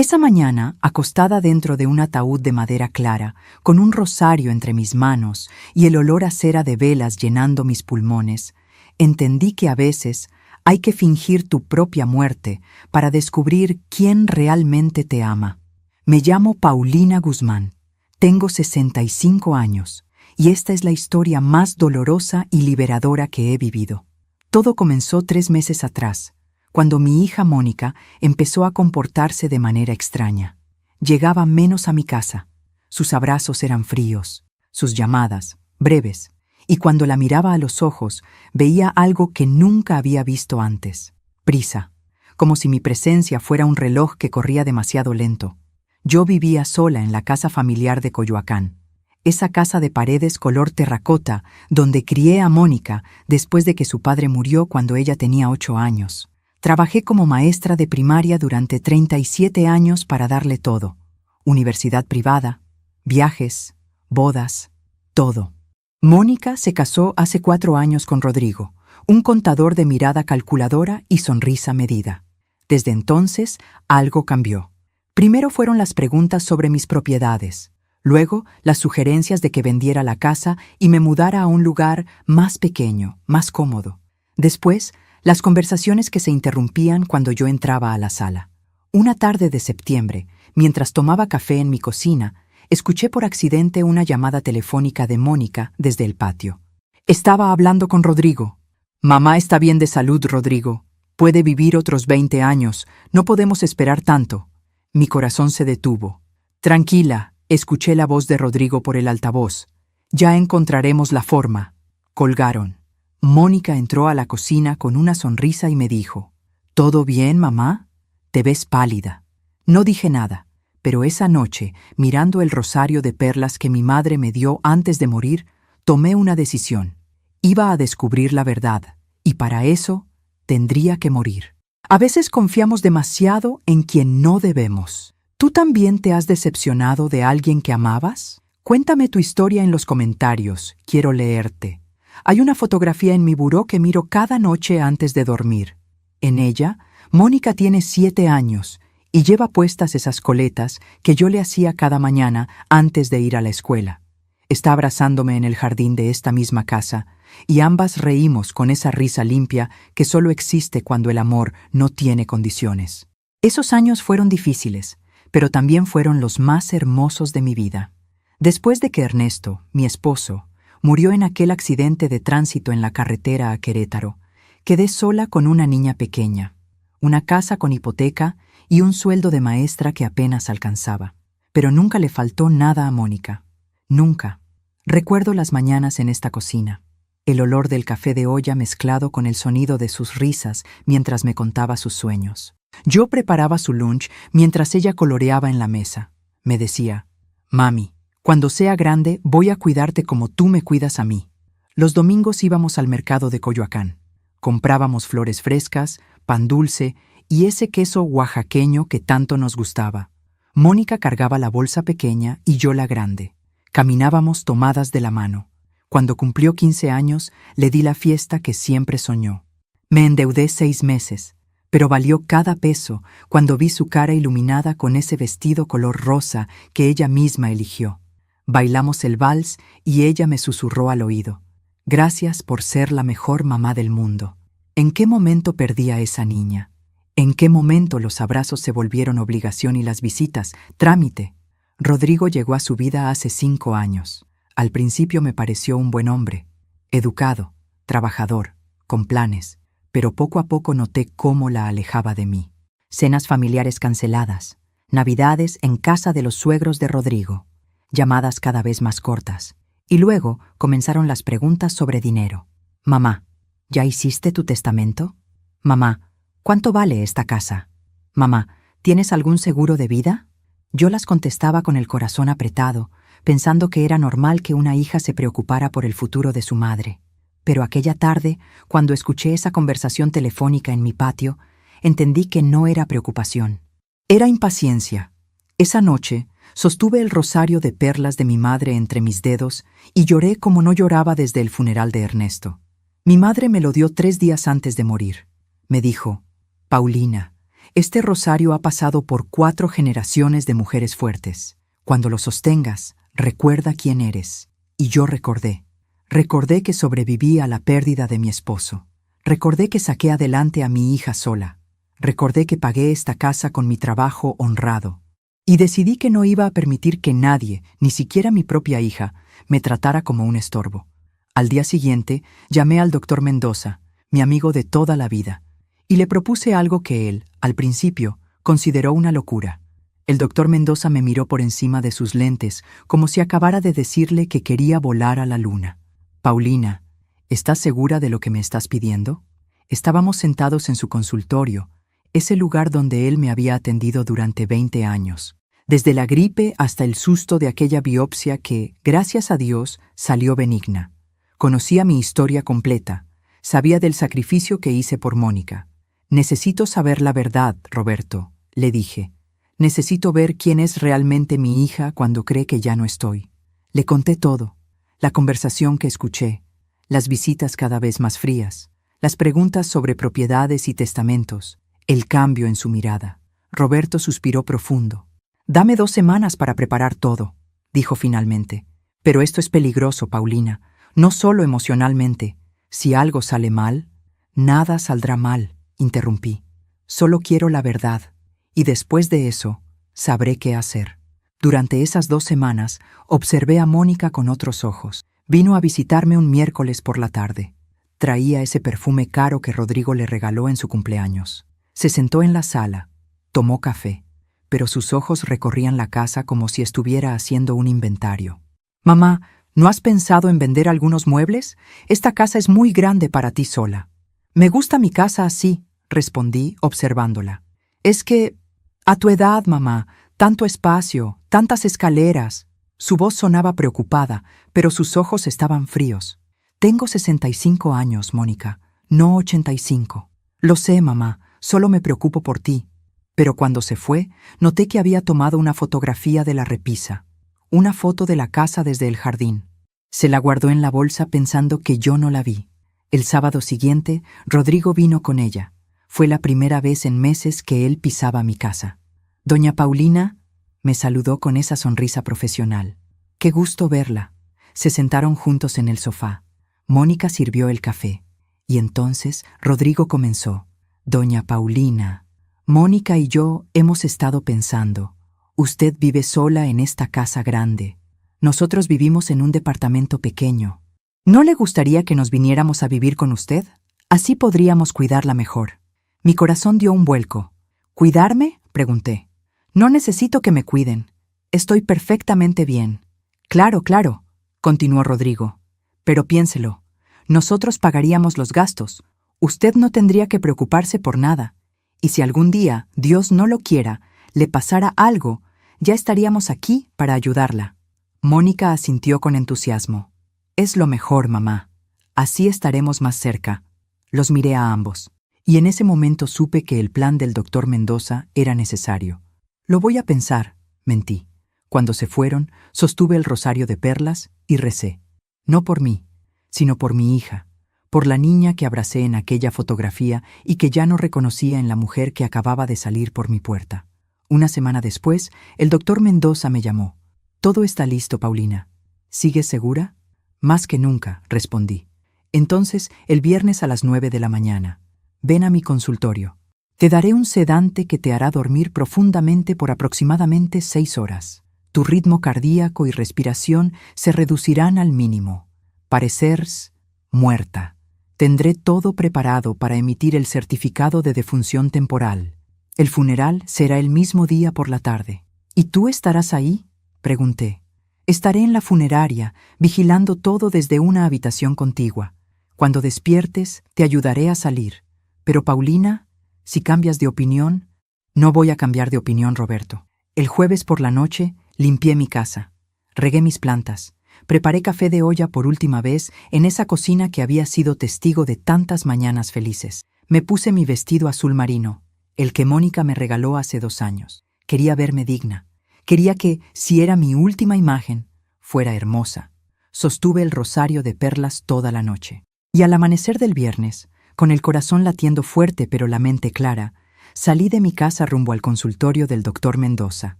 Esa mañana, acostada dentro de un ataúd de madera clara, con un rosario entre mis manos y el olor a cera de velas llenando mis pulmones, entendí que a veces hay que fingir tu propia muerte para descubrir quién realmente te ama. Me llamo Paulina Guzmán, tengo 65 años y esta es la historia más dolorosa y liberadora que he vivido. Todo comenzó 3 meses atrás, cuando mi hija Mónica empezó a comportarse de manera extraña. Llegaba menos a mi casa, sus abrazos eran fríos, sus llamadas, breves, y cuando la miraba a los ojos veía algo que nunca había visto antes: prisa, como si mi presencia fuera un reloj que corría demasiado lento. Yo vivía sola en la casa familiar de Coyoacán, esa casa de paredes color terracota donde crié a Mónica después de que su padre murió cuando ella tenía 8 años. Trabajé como maestra de primaria durante 37 años para darle todo: universidad privada, viajes, bodas, todo. Mónica se casó hace 4 años con Rodrigo, un contador de mirada calculadora y sonrisa medida. Desde entonces, algo cambió. Primero fueron las preguntas sobre mis propiedades, luego las sugerencias de que vendiera la casa y me mudara a un lugar más pequeño, más cómodo. Después, las conversaciones que se interrumpían cuando yo entraba a la sala. Una tarde de septiembre, mientras tomaba café en mi cocina, escuché por accidente una llamada telefónica de Mónica desde el patio. Estaba hablando con Rodrigo. Mamá está bien de salud, Rodrigo. Puede vivir otros 20 años. No podemos esperar tanto. Mi corazón se detuvo. Tranquila, escuché la voz de Rodrigo por el altavoz. Ya encontraremos la forma. Colgaron. Mónica entró a la cocina con una sonrisa y me dijo: ¿Todo bien, mamá? Te ves pálida. No dije nada, pero esa noche, mirando el rosario de perlas que mi madre me dio antes de morir, tomé una decisión. Iba a descubrir la verdad, y para eso tendría que morir. A veces confiamos demasiado en quien no debemos. ¿Tú también te has decepcionado de alguien que amabas? Cuéntame tu historia en los comentarios, quiero leerte. Hay una fotografía en mi buró que miro cada noche antes de dormir. En ella, Mónica tiene 7 años y lleva puestas esas coletas que yo le hacía cada mañana antes de ir a la escuela. Está abrazándome en el jardín de esta misma casa y ambas reímos con esa risa limpia que solo existe cuando el amor no tiene condiciones. Esos años fueron difíciles, pero también fueron los más hermosos de mi vida. Después de que Ernesto, mi esposo, murió en aquel accidente de tránsito en la carretera a Querétaro, quedé sola con una niña pequeña, una casa con hipoteca y un sueldo de maestra que apenas alcanzaba. Pero nunca le faltó nada a Mónica. Nunca. Recuerdo las mañanas en esta cocina, el olor del café de olla mezclado con el sonido de sus risas mientras me contaba sus sueños. Yo preparaba su lunch mientras ella coloreaba en la mesa. Me decía: «Mami, cuando sea grande voy a cuidarte como tú me cuidas a mí». Los domingos íbamos al mercado de Coyoacán. Comprábamos flores frescas, pan dulce y ese queso oaxaqueño que tanto nos gustaba. Mónica cargaba la bolsa pequeña y yo la grande. Caminábamos tomadas de la mano. Cuando cumplió 15 años, le di la fiesta que siempre soñó. Me endeudé 6 meses, pero valió cada peso cuando vi su cara iluminada con ese vestido color rosa que ella misma eligió. Bailamos el vals y ella me susurró al oído: «Gracias por ser la mejor mamá del mundo». ¿En qué momento perdí a esa niña? ¿En qué momento los abrazos se volvieron obligación y las visitas, trámite? Rodrigo llegó a su vida hace 5 años. Al principio me pareció un buen hombre, educado, trabajador, con planes, pero poco a poco noté cómo la alejaba de mí. Cenas familiares canceladas, navidades en casa de los suegros de Rodrigo, llamadas cada vez más cortas. Y luego comenzaron las preguntas sobre dinero. «Mamá, ¿ya hiciste tu testamento? Mamá, ¿cuánto vale esta casa? Mamá, ¿tienes algún seguro de vida?». Yo las contestaba con el corazón apretado, pensando que era normal que una hija se preocupara por el futuro de su madre. Pero aquella tarde, cuando escuché esa conversación telefónica en mi patio, entendí que no era preocupación. Era impaciencia. Esa noche, sostuve el rosario de perlas de mi madre entre mis dedos y lloré como no lloraba desde el funeral de Ernesto. Mi madre me lo dio 3 días antes de morir. Me dijo: «Paulina, Este rosario ha pasado por 4 generaciones de mujeres fuertes. Cuando lo sostengas, recuerda quién eres. Y yo recordé. Recordé que sobreviví a la pérdida de mi esposo. Recordé que saqué adelante a mi hija sola. Recordé que pagué esta casa con mi trabajo honrado. Y decidí que no iba a permitir que nadie, ni siquiera mi propia hija, me tratara como un estorbo. Al día siguiente, llamé al doctor Mendoza, mi amigo de toda la vida, y le propuse algo que él, al principio, consideró una locura. El doctor Mendoza me miró por encima de sus lentes, como si acabara de decirle que quería volar a la luna. Paulina, ¿estás segura de lo que me estás pidiendo? Estábamos sentados en su consultorio, ese lugar donde él me había atendido durante 20 años, desde la gripe hasta el susto de aquella biopsia que, gracias a Dios, salió benigna. Conocía mi historia completa, sabía del sacrificio que hice por Mónica. Necesito saber la verdad, Roberto, le dije. Necesito ver quién es realmente mi hija cuando cree que ya no estoy. Le conté todo, la conversación que escuché, las visitas cada vez más frías, las preguntas sobre propiedades y testamentos, el cambio en su mirada. Roberto suspiró profundo. «Dame 2 semanas para preparar todo», dijo finalmente. «Pero esto es peligroso, Paulina, no solo emocionalmente. Si algo sale mal, nada saldrá mal», interrumpí. «Solo quiero la verdad, y después de eso, sabré qué hacer». Durante esas 2 semanas, observé a Mónica con otros ojos. Vino a visitarme un miércoles por la tarde. Traía ese perfume caro que Rodrigo le regaló en su cumpleaños. Se sentó en la sala, tomó café, pero sus ojos recorrían la casa como si estuviera haciendo un inventario. «Mamá, ¿no has pensado en vender algunos muebles? Esta casa es muy grande para ti sola». «Me gusta mi casa así», respondí, observándola. «Es que, a tu edad, mamá, tanto espacio, tantas escaleras». Su voz sonaba preocupada, pero sus ojos estaban fríos. «Tengo 65 años, Mónica, no 85. Lo sé, mamá, solo me preocupo por ti». Pero cuando se fue, noté que había tomado una fotografía de la repisa, una foto de la casa desde el jardín. Se la guardó en la bolsa pensando que yo no la vi. El sábado siguiente, Rodrigo vino con ella. Fue la primera vez en meses que él pisaba mi casa. «Doña Paulina», me saludó con esa sonrisa profesional. «Qué gusto verla». Se sentaron juntos en el sofá. Mónica sirvió el café. Y entonces Rodrigo comenzó. «Doña Paulina, Mónica y yo hemos estado pensando. Usted vive sola en esta casa grande. Nosotros vivimos en un departamento pequeño. ¿No le gustaría que nos viniéramos a vivir con usted? Así podríamos cuidarla mejor». Mi corazón dio un vuelco. «¿Cuidarme?», pregunté. «No necesito que me cuiden. Estoy perfectamente bien». «Claro, claro», continuó Rodrigo. «Pero piénselo. Nosotros pagaríamos los gastos. Usted no tendría que preocuparse por nada. Y si algún día, Dios no lo quiera, le pasara algo, ya estaríamos aquí para ayudarla». Mónica asintió con entusiasmo. «Es lo mejor, mamá. Así estaremos más cerca». Los miré a ambos. Y en ese momento supe que el plan del doctor Mendoza era necesario. «Lo voy a pensar», mentí. Cuando se fueron, sostuve el rosario de perlas y recé. No por mí, sino por mi hija, por la niña que abracé en aquella fotografía y que ya no reconocía en la mujer que acababa de salir por mi puerta. Una semana después, el doctor Mendoza me llamó. «Todo está listo, Paulina. ¿Sigues segura?» «Más que nunca», respondí. «Entonces, el viernes a las 9 de la mañana. Ven a mi consultorio. Te daré un sedante que te hará dormir profundamente por aproximadamente 6 horas. Tu ritmo cardíaco y respiración se reducirán al mínimo. Parecerás muerta. Tendré todo preparado para emitir el certificado de defunción temporal. El funeral será el mismo día por la tarde». «¿Y tú estarás ahí?», pregunté. «Estaré en la funeraria, vigilando todo desde una habitación contigua. Cuando despiertes, te ayudaré a salir. Pero Paulina, si cambias de opinión...». «No voy a cambiar de opinión, Roberto. El jueves por la noche limpié mi casa, regué mis plantas, preparé café de olla por última vez en esa cocina que había sido testigo de tantas mañanas felices. Me puse mi vestido azul marino, el que Mónica me regaló hace 2 años. Quería verme digna. Quería que, si era mi última imagen, fuera hermosa. Sostuve el rosario de perlas toda la noche. Y al amanecer del viernes, con el corazón latiendo fuerte pero la mente clara, Salí de mi casa rumbo al consultorio del doctor Mendoza.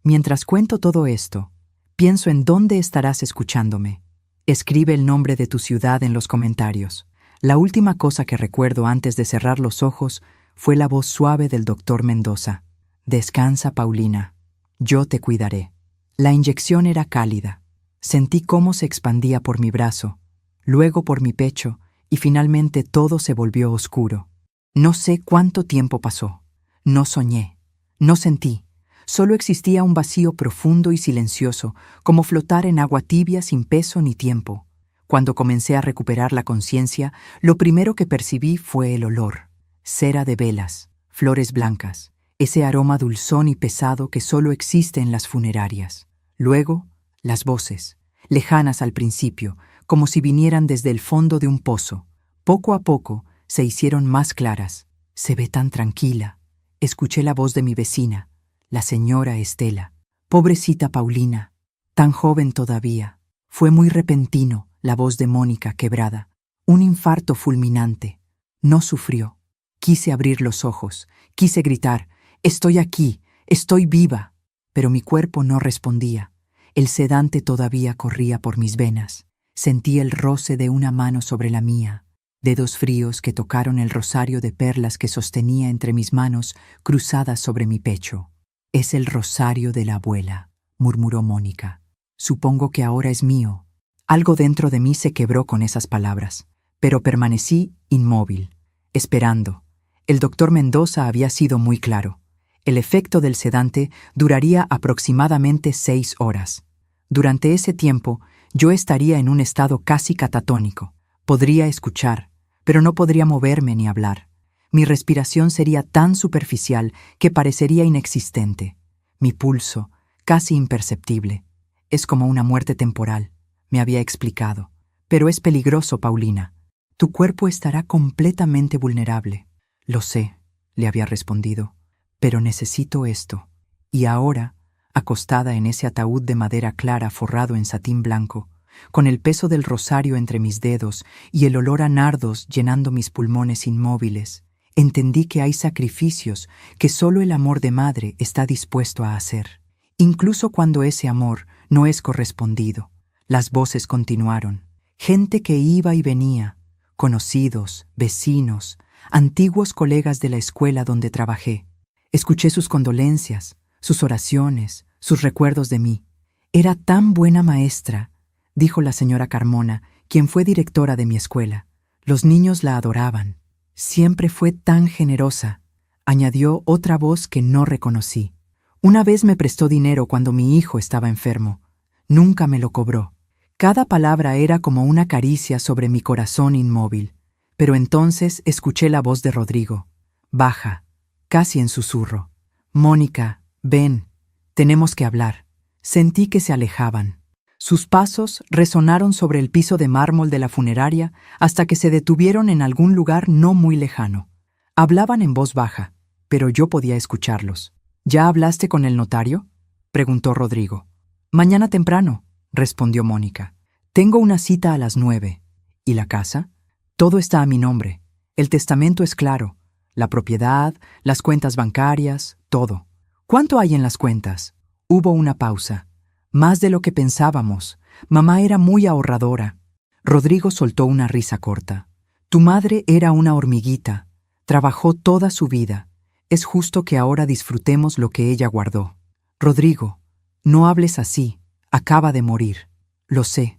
Mientras cuento todo esto, pienso en dónde estarás escuchándome. Escribe el nombre de tu ciudad en los comentarios. La última cosa que recuerdo antes de cerrar los ojos fue la voz suave del doctor Mendoza. Descansa, Paulina. Yo te cuidaré. La inyección era cálida. Sentí cómo se expandía por mi brazo, luego por mi pecho, y finalmente todo se volvió oscuro. No sé cuánto tiempo pasó. No soñé. No sentí. Solo existía un vacío profundo y silencioso, como flotar en agua tibia sin peso ni tiempo. Cuando comencé a recuperar la conciencia, lo primero que percibí fue el olor. Cera de velas, flores blancas, ese aroma dulzón y pesado que solo existe en las funerarias. Luego, las voces, lejanas al principio, como si vinieran desde el fondo de un pozo. Poco a poco se hicieron más claras. Se ve tan tranquila. Escuché la voz de mi vecina, la señora Estela. Pobrecita Paulina, tan joven todavía. Fue muy repentino, la voz de Mónica quebrada. Un infarto fulminante. No sufrió. Quise abrir los ojos, quise gritar, «Estoy aquí, estoy viva», pero mi cuerpo no respondía. El sedante todavía corría por mis venas. Sentí el roce de una mano sobre la mía, dedos fríos que tocaron el rosario de perlas que sostenía entre mis manos cruzadas sobre mi pecho. «Es el rosario de la abuela», murmuró Mónica. «Supongo que ahora es mío». Algo dentro de mí se quebró con esas palabras, pero permanecí inmóvil, esperando. El doctor Mendoza había sido muy claro. El efecto del sedante duraría aproximadamente 6 horas. Durante ese tiempo, yo estaría en un estado casi catatónico. Podría escuchar, pero no podría moverme ni hablar. Mi respiración sería tan superficial que parecería inexistente. Mi pulso, casi imperceptible. Es como una muerte temporal, me había explicado. Pero es peligroso, Paulina. Tu cuerpo estará completamente vulnerable. Lo sé, le había respondido, pero necesito esto. Y ahora, acostada en ese ataúd de madera clara forrado en satín blanco, con el peso del rosario entre mis dedos y el olor a nardos llenando mis pulmones inmóviles, entendí que hay sacrificios que solo el amor de madre está dispuesto a hacer, incluso cuando ese amor no es correspondido. Las voces continuaron. Gente que iba y venía, conocidos, vecinos, antiguos colegas de la escuela donde trabajé. Escuché sus condolencias, sus oraciones, sus recuerdos de mí. «Era tan buena maestra», dijo la señora Carmona, quien fue directora de mi escuela. «Los niños la adoraban. Siempre fue tan generosa», añadió otra voz que no reconocí. «Una vez me prestó dinero cuando mi hijo estaba enfermo. Nunca me lo cobró». Cada palabra era como una caricia sobre mi corazón inmóvil. Pero entonces escuché la voz de Rodrigo, baja, casi en susurro. «Mónica, ven, tenemos que hablar». Sentí que se alejaban. Sus pasos resonaron sobre el piso de mármol de la funeraria hasta que se detuvieron en algún lugar no muy lejano. Hablaban en voz baja, pero yo podía escucharlos. «¿Ya hablaste con el notario?», preguntó Rodrigo. «Mañana temprano», respondió Mónica. «Tengo una cita a las 9. ¿Y la casa?» «Todo está a mi nombre. El testamento es claro. La propiedad, las cuentas bancarias, todo». «¿Cuánto hay en las cuentas?». Hubo una pausa. «Más de lo que pensábamos. Mamá era muy ahorradora». Rodrigo soltó una risa corta. «Tu madre era una hormiguita. Trabajó toda su vida. Es justo que ahora disfrutemos lo que ella guardó». «Rodrigo, no hables así. Acaba de morir». Lo sé.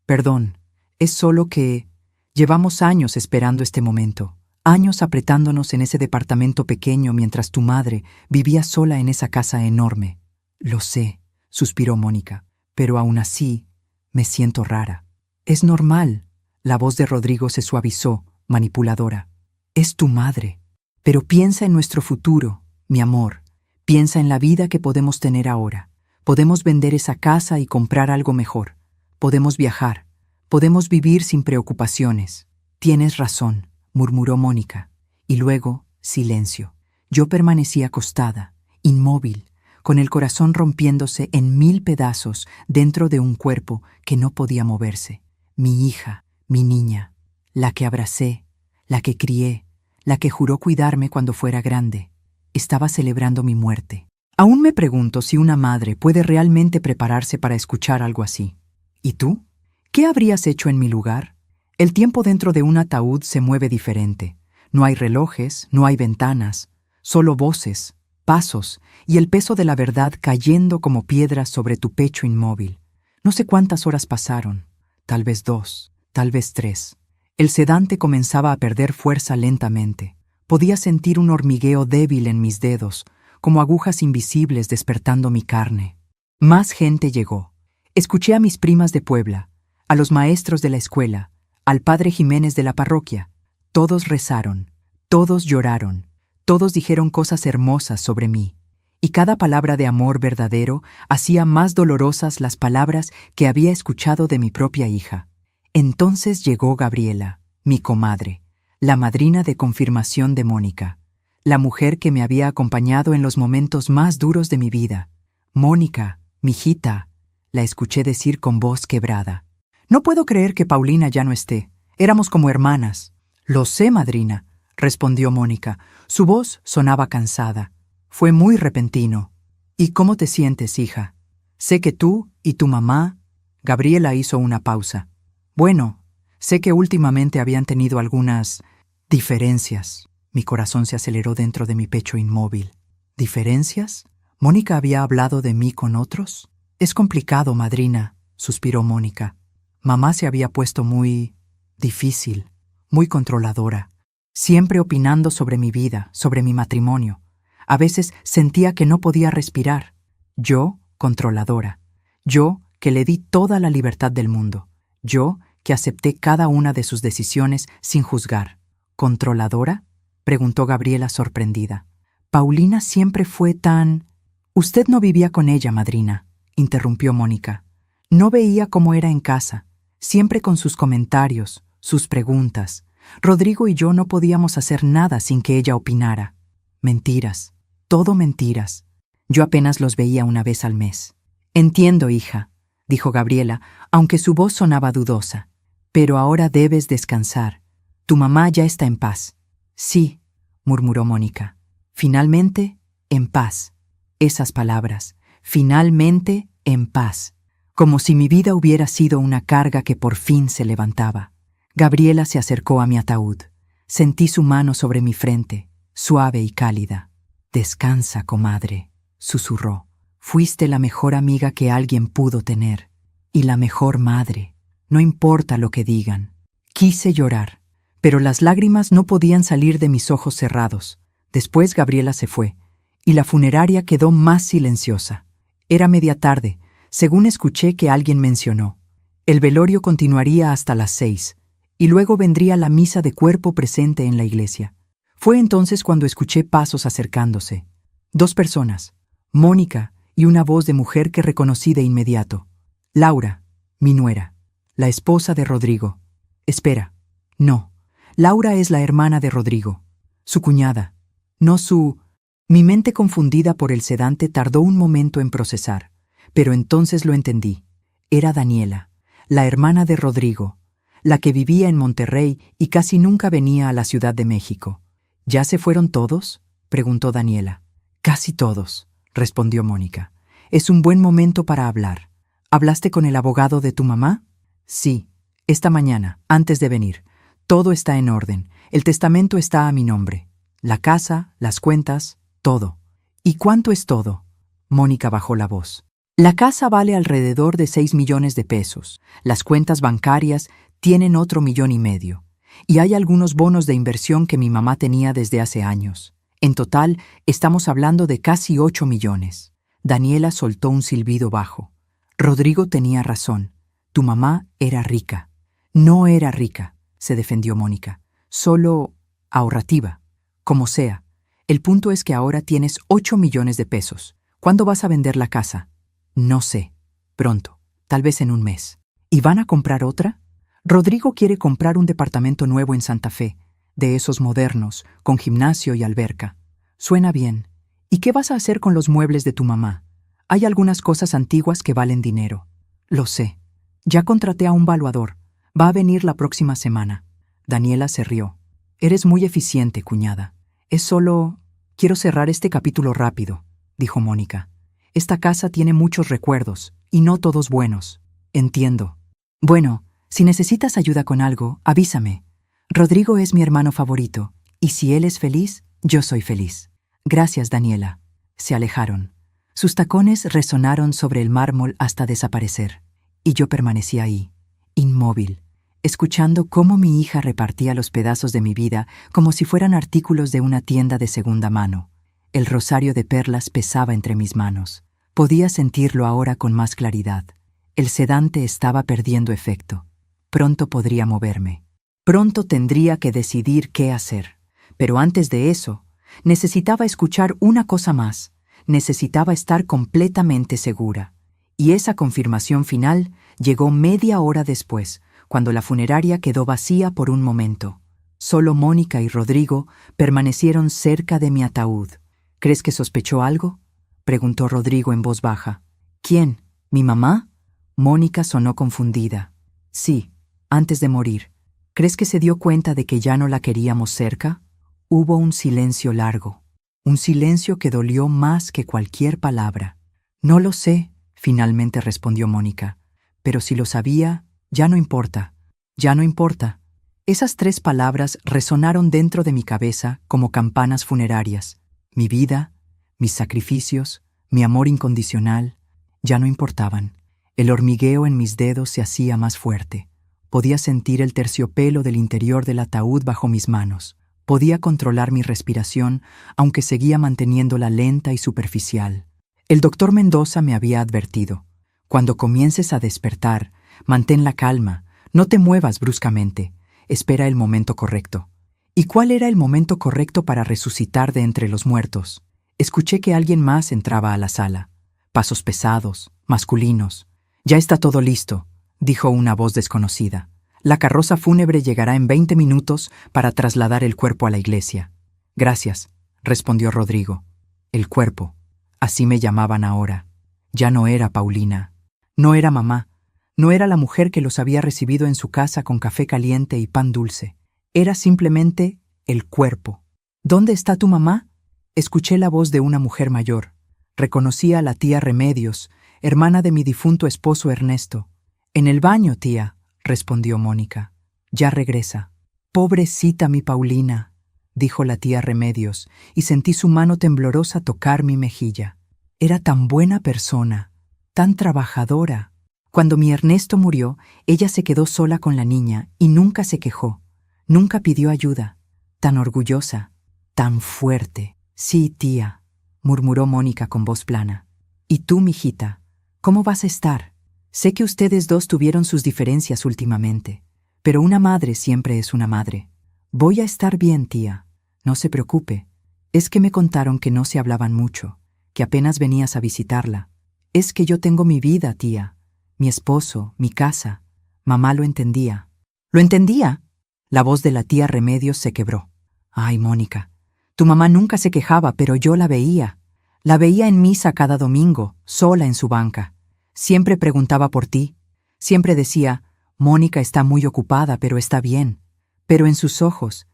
Perdón. Es solo que llevamos años esperando este momento. Años apretándonos en ese departamento pequeño mientras tu madre vivía sola en esa casa enorme». «Lo sé», suspiró Mónica, «pero aún así me siento rara». «Es normal». La voz de Rodrigo se suavizó, manipuladora. «Es tu madre. Pero piensa en nuestro futuro, mi amor. Piensa en la vida que podemos tener ahora. Podemos vender esa casa y comprar algo mejor. Podemos viajar. Podemos vivir sin preocupaciones». «Tienes razón», murmuró Mónica. Y luego, silencio. Yo permanecí acostada, inmóvil, con el corazón rompiéndose en 1000 pedazos dentro de un cuerpo que no podía moverse. Mi hija, mi niña, la que abracé, la que crié, la que juró cuidarme cuando fuera grande. Estaba celebrando mi muerte. Aún me pregunto si una madre puede realmente prepararse para escuchar algo así. ¿Y tú? ¿Qué habrías hecho en mi lugar? El tiempo dentro de un ataúd se mueve diferente. No hay relojes, no hay ventanas, solo voces, pasos y el peso de la verdad cayendo como piedras sobre tu pecho inmóvil. No sé cuántas horas pasaron, tal vez 2, tal vez 3. El sedante comenzaba a perder fuerza lentamente. Podía sentir un hormigueo débil en mis dedos, como agujas invisibles despertando mi carne. Más gente llegó. Escuché a mis primas de Puebla, a los maestros de la escuela, al padre Jiménez de la parroquia. Todos rezaron, todos lloraron, todos dijeron cosas hermosas sobre mí, y cada palabra de amor verdadero hacía más dolorosas las palabras que había escuchado de mi propia hija. Entonces llegó Gabriela, mi comadre, la madrina de confirmación de Mónica, la mujer que me había acompañado en los momentos más duros de mi vida. «Mónica, mijita», la escuché decir con voz quebrada. «No puedo creer que Paulina ya no esté. Éramos como hermanas». «Lo sé, madrina», respondió Mónica. Su voz sonaba cansada. «Fue muy repentino». «¿Y cómo te sientes, hija? Sé que tú y tu mamá...» Gabriela hizo una pausa. «Bueno, sé que últimamente habían tenido algunas diferencias». Mi corazón se aceleró dentro de mi pecho inmóvil. ¿Diferencias? ¿Mónica había hablado de mí con otros? «Es complicado, madrina», suspiró Mónica. «Mamá se había puesto muy difícil, muy controladora, siempre opinando sobre mi vida, sobre mi matrimonio. A veces sentía que no podía respirar. Yo, controladora. Yo, que le di toda la libertad del mundo. Yo, que acepté cada una de sus decisiones sin juzgar. ¿Controladora?», preguntó Gabriela sorprendida. «Paulina siempre fue tan...» «Usted no vivía con ella, madrina», interrumpió Mónica. «No veía cómo era en casa, siempre con sus comentarios, sus preguntas. Rodrigo y yo no podíamos hacer nada sin que ella opinara. Mentiras, todo mentiras. Yo apenas los veía una vez al mes». «Entiendo, hija», dijo Gabriela, aunque su voz sonaba dudosa. «Pero ahora debes descansar. Tu mamá ya está en paz». «Sí», murmuró Mónica. «Finalmente, en paz». Esas palabras, finalmente, en paz. Como si mi vida hubiera sido una carga que por fin se levantaba. Gabriela se acercó a mi ataúd. Sentí su mano sobre mi frente, suave y cálida. «Descansa, comadre», susurró. «Fuiste la mejor amiga que alguien pudo tener. Y la mejor madre. No importa lo que digan». Quise llorar, pero las lágrimas no podían salir de mis ojos cerrados. Después Gabriela se fue, y la funeraria quedó más silenciosa. Era media tarde, según escuché que alguien mencionó. El velorio continuaría hasta las 6, y luego vendría la misa de cuerpo presente en la iglesia. Fue entonces cuando escuché pasos acercándose. 2 personas, Mónica y una voz de mujer que reconocí de inmediato. Laura, mi nuera, la esposa de Rodrigo. Espera, no. Laura es la hermana de Rodrigo, su cuñada, no su... Mi mente confundida por el sedante tardó un momento en procesar, pero entonces lo entendí. Era Daniela, la hermana de Rodrigo, la que vivía en Monterrey y casi nunca venía a la Ciudad de México. ¿Ya se fueron todos?, preguntó Daniela. «Casi todos», respondió Mónica. «Es un buen momento para hablar. ¿Hablaste con el abogado de tu mamá?» «Sí, esta mañana, antes de venir. Todo está en orden. El testamento está a mi nombre. La casa, las cuentas, todo». «¿Y cuánto es todo?», Mónica bajó la voz. «La casa vale alrededor de 6 millones de pesos. Las cuentas bancarias tienen otro 1,5 millones. Y hay algunos bonos de inversión que mi mamá tenía desde hace años. En total, estamos hablando de casi 8 millones». Daniela soltó un silbido bajo. «Rodrigo tenía razón. Tu mamá era rica». «No era rica», se defendió Mónica. «Solo ahorrativa. Como sea. El punto es que ahora tienes 8 millones de pesos. ¿Cuándo vas a vender la casa?» «No sé. Pronto. Tal vez en un mes». «¿Y van a comprar otra?» «Rodrigo quiere comprar un departamento nuevo en Santa Fe, de esos modernos, con gimnasio y alberca». «Suena bien. ¿Y qué vas a hacer con los muebles de tu mamá? Hay algunas cosas antiguas que valen dinero». «Lo sé. Ya contraté a un valuador. Va a venir la próxima semana». Daniela se rió. Eres muy eficiente, cuñada. Es solo... Quiero cerrar este capítulo rápido, dijo Mónica. Esta casa tiene muchos recuerdos, y no todos buenos. Entiendo. Bueno, si necesitas ayuda con algo, avísame. Rodrigo es mi hermano favorito, y si él es feliz, yo soy feliz. Gracias, Daniela. Se alejaron. Sus tacones resonaron sobre el mármol hasta desaparecer, y yo permanecí ahí, inmóvil, escuchando cómo mi hija repartía los pedazos de mi vida como si fueran artículos de una tienda de segunda mano. El rosario de perlas pesaba entre mis manos. Podía sentirlo ahora con más claridad. El sedante estaba perdiendo efecto. Pronto podría moverme. Pronto tendría que decidir qué hacer. Pero antes de eso, necesitaba escuchar una cosa más. Necesitaba estar completamente segura. Y esa confirmación final llegó media hora después, cuando la funeraria quedó vacía por un momento. Solo Mónica y Rodrigo permanecieron cerca de mi ataúd. ¿Crees que sospechó algo?, preguntó Rodrigo en voz baja. ¿Quién? ¿Mi mamá? Mónica sonó confundida. Sí, antes de morir. ¿Crees que se dio cuenta de que ya no la queríamos cerca? Hubo un silencio largo. Un silencio que dolió más que cualquier palabra. No lo sé, finalmente respondió Mónica. Pero si lo sabía, ya no importa. Ya no importa. Esas 3 palabras resonaron dentro de mi cabeza como campanas funerarias. Mi vida, mis sacrificios, mi amor incondicional, ya no importaban. El hormigueo en mis dedos se hacía más fuerte. Podía sentir el terciopelo del interior del ataúd bajo mis manos. Podía controlar mi respiración, aunque seguía manteniéndola lenta y superficial. El doctor Mendoza me había advertido: cuando comiences a despertar, mantén la calma, no te muevas bruscamente, espera el momento correcto. ¿Y cuál era el momento correcto para resucitar de entre los muertos? Escuché que alguien más entraba a la sala. Pasos pesados, masculinos. «Ya está todo listo», dijo una voz desconocida. «La carroza fúnebre llegará en 20 minutos para trasladar el cuerpo a la iglesia». «Gracias», respondió Rodrigo. El cuerpo. Así me llamaban ahora. Ya no era Paulina. No era mamá. No era la mujer que los había recibido en su casa con café caliente y pan dulce. Era simplemente el cuerpo. «¿Dónde está tu mamá?», escuché la voz de una mujer mayor. Reconocí a la tía Remedios, hermana de mi difunto esposo Ernesto. «En el baño, tía», respondió Mónica. «Ya regresa». «Pobrecita mi Paulina», dijo la tía Remedios, y sentí su mano temblorosa tocar mi mejilla. Era tan buena persona, tan trabajadora. Cuando mi Ernesto murió, ella se quedó sola con la niña y nunca se quejó. Nunca pidió ayuda. Tan orgullosa, tan fuerte. «Sí, tía», murmuró Mónica con voz plana. «¿Y tú, mijita? ¿Cómo vas a estar? Sé que ustedes dos tuvieron sus diferencias últimamente, pero una madre siempre es una madre». «Voy a estar bien, tía. No se preocupe. Es que me contaron que no se hablaban mucho, que apenas venías a visitarla. Es que yo tengo mi vida, tía. Mi esposo, mi casa. Mamá lo entendía». «¿Lo entendía?». La voz de la tía Remedios se quebró. «Ay, Mónica, tu mamá nunca se quejaba, pero yo la veía. La veía en misa cada domingo, sola en su banca. Siempre preguntaba por ti. Siempre decía: Mónica está muy ocupada, pero está bien». Pero en sus ojos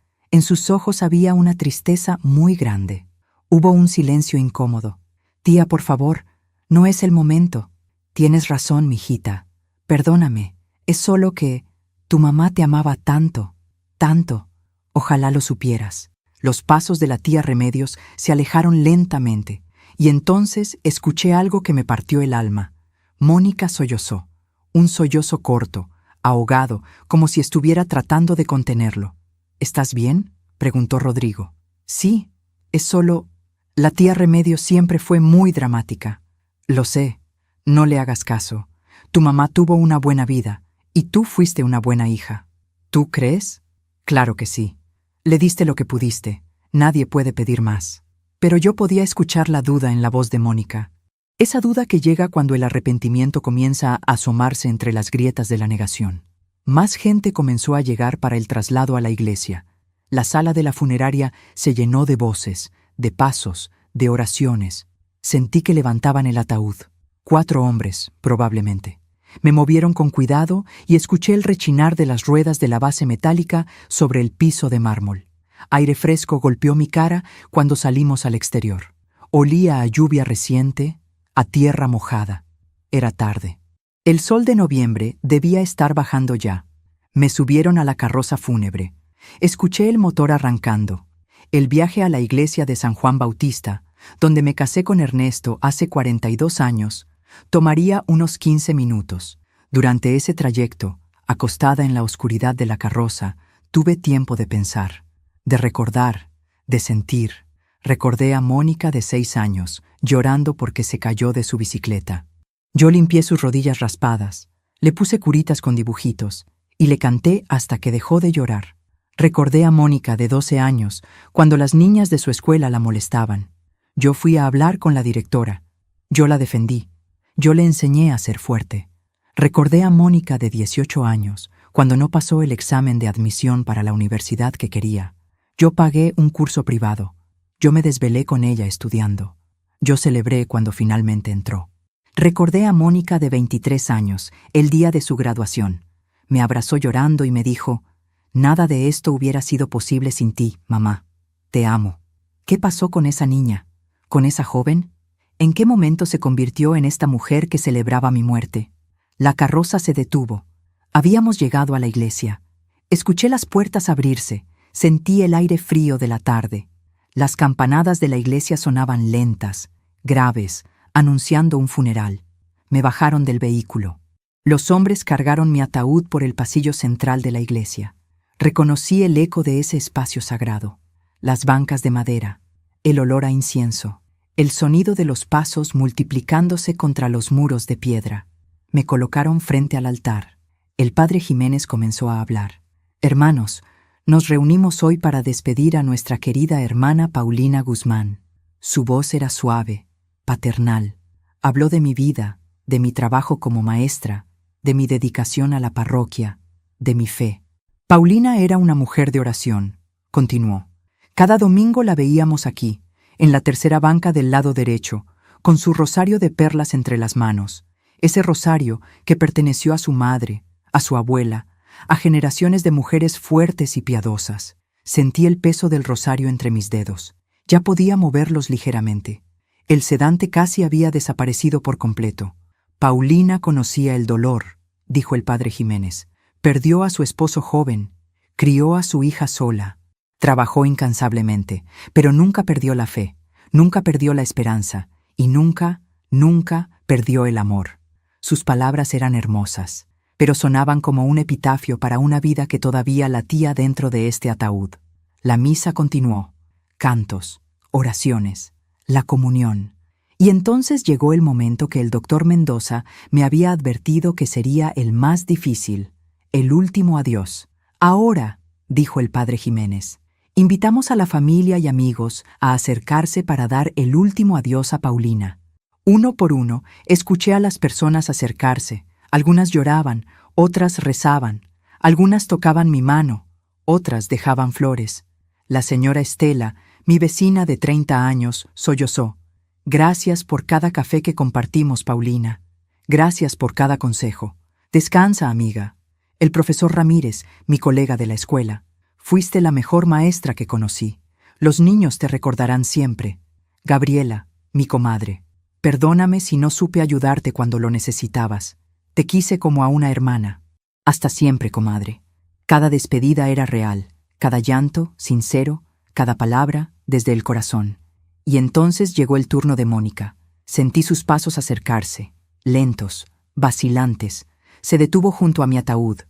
había una tristeza muy grande. Hubo un silencio incómodo. «Tía, por favor, no es el momento». «Tienes razón, mijita. Perdóname. Es solo que tu mamá te amaba tanto, tanto. Ojalá lo supieras». Los pasos de la tía Remedios se alejaron lentamente, y entonces escuché algo que me partió el alma. Mónica sollozó, un sollozo corto, ahogado, como si estuviera tratando de contenerlo. «¿Estás bien?», preguntó Rodrigo. «Sí, es solo...». La tía Remedios siempre fue muy dramática. «Lo sé, no le hagas caso. Tu mamá tuvo una buena vida, y tú fuiste una buena hija». «¿Tú crees?». «Claro que sí. Le diste lo que pudiste. Nadie puede pedir más». Pero yo podía escuchar la duda en la voz de Mónica. Esa duda que llega cuando el arrepentimiento comienza a asomarse entre las grietas de la negación. Más gente comenzó a llegar para el traslado a la iglesia. La sala de la funeraria se llenó de voces, de pasos, de oraciones. Sentí que levantaban el ataúd. 4 hombres, probablemente. Me movieron con cuidado y escuché el rechinar de las ruedas de la base metálica sobre el piso de mármol. Aire fresco golpeó mi cara cuando salimos al exterior. Olía a lluvia reciente, a tierra mojada. Era tarde. El sol de noviembre debía estar bajando ya. Me subieron a la carroza fúnebre. Escuché el motor arrancando. El viaje a la iglesia de San Juan Bautista, donde me casé con Ernesto hace 42 años, tomaría unos 15 minutos. Durante ese trayecto, acostada en la oscuridad de la carroza, tuve tiempo de pensar, de recordar, de sentir. Recordé a Mónica de 6 años, llorando porque se cayó de su bicicleta. Yo limpié sus rodillas raspadas, le puse curitas con dibujitos y le canté hasta que dejó de llorar. Recordé a Mónica de 12 años, cuando las niñas de su escuela la molestaban. Yo fui a hablar con la directora. Yo la defendí. Yo le enseñé a ser fuerte. Recordé a Mónica de 18 años, cuando no pasó el examen de admisión para la universidad que quería. Yo pagué un curso privado. Yo me desvelé con ella estudiando. Yo celebré cuando finalmente entró. Recordé a Mónica de 23 años, el día de su graduación. Me abrazó llorando y me dijo: «Nada de esto hubiera sido posible sin ti, mamá. Te amo». ¿Qué pasó con esa niña? ¿Con esa joven? ¿En qué momento se convirtió en esta mujer que celebraba mi muerte? La carroza se detuvo. Habíamos llegado a la iglesia. Escuché las puertas abrirse. Sentí el aire frío de la tarde. Las campanadas de la iglesia sonaban lentas, graves, anunciando un funeral. Me bajaron del vehículo. Los hombres cargaron mi ataúd por el pasillo central de la iglesia. Reconocí el eco de ese espacio sagrado. Las bancas de madera, el olor a incienso, el sonido de los pasos multiplicándose contra los muros de piedra. Me colocaron frente al altar. El padre Jiménez comenzó a hablar. «Hermanos, nos reunimos hoy para despedir a nuestra querida hermana Paulina Guzmán». Su voz era suave, paternal. Habló de mi vida, de mi trabajo como maestra, de mi dedicación a la parroquia, de mi fe. Paulina era una mujer de oración, continuó. Cada domingo la veíamos aquí, en la tercera banca del lado derecho, con su rosario de perlas entre las manos. Ese rosario que perteneció a su madre, a su abuela, a generaciones de mujeres fuertes y piadosas. Sentí el peso del rosario entre mis dedos. Ya podía moverlos ligeramente. El sedante casi había desaparecido por completo. Paulina conocía el dolor, dijo el padre Jiménez. Perdió a su esposo joven, crió a su hija sola. Trabajó incansablemente, pero nunca perdió la fe, nunca perdió la esperanza y nunca perdió el amor. Sus palabras eran hermosas, pero sonaban como un epitafio para una vida que todavía latía dentro de este ataúd. La misa continuó. Cantos, oraciones, la comunión. Y entonces llegó el momento que el doctor Mendoza me había advertido que sería el más difícil, el último adiós. «Ahora», dijo el padre Jiménez, «invitamos a la familia y amigos a acercarse para dar el último adiós a Paulina». Uno por uno, escuché a las personas acercarse. Algunas lloraban, otras rezaban. Algunas tocaban mi mano, otras dejaban flores. La señora Estela, mi vecina de 30 años, sollozó. «Gracias por cada café que compartimos, Paulina. Gracias por cada consejo. Descansa, amiga». El profesor Ramírez, mi colega de la escuela. «Fuiste la mejor maestra que conocí. Los niños te recordarán siempre». Gabriela, mi comadre. «Perdóname si no supe ayudarte cuando lo necesitabas. Te quise como a una hermana». «Hasta siempre, comadre». Cada despedida era real, cada llanto, sincero, cada palabra, desde el corazón. Y entonces llegó el turno de Mónica. Sentí sus pasos acercarse, lentos, vacilantes. Se detuvo junto a mi ataúd.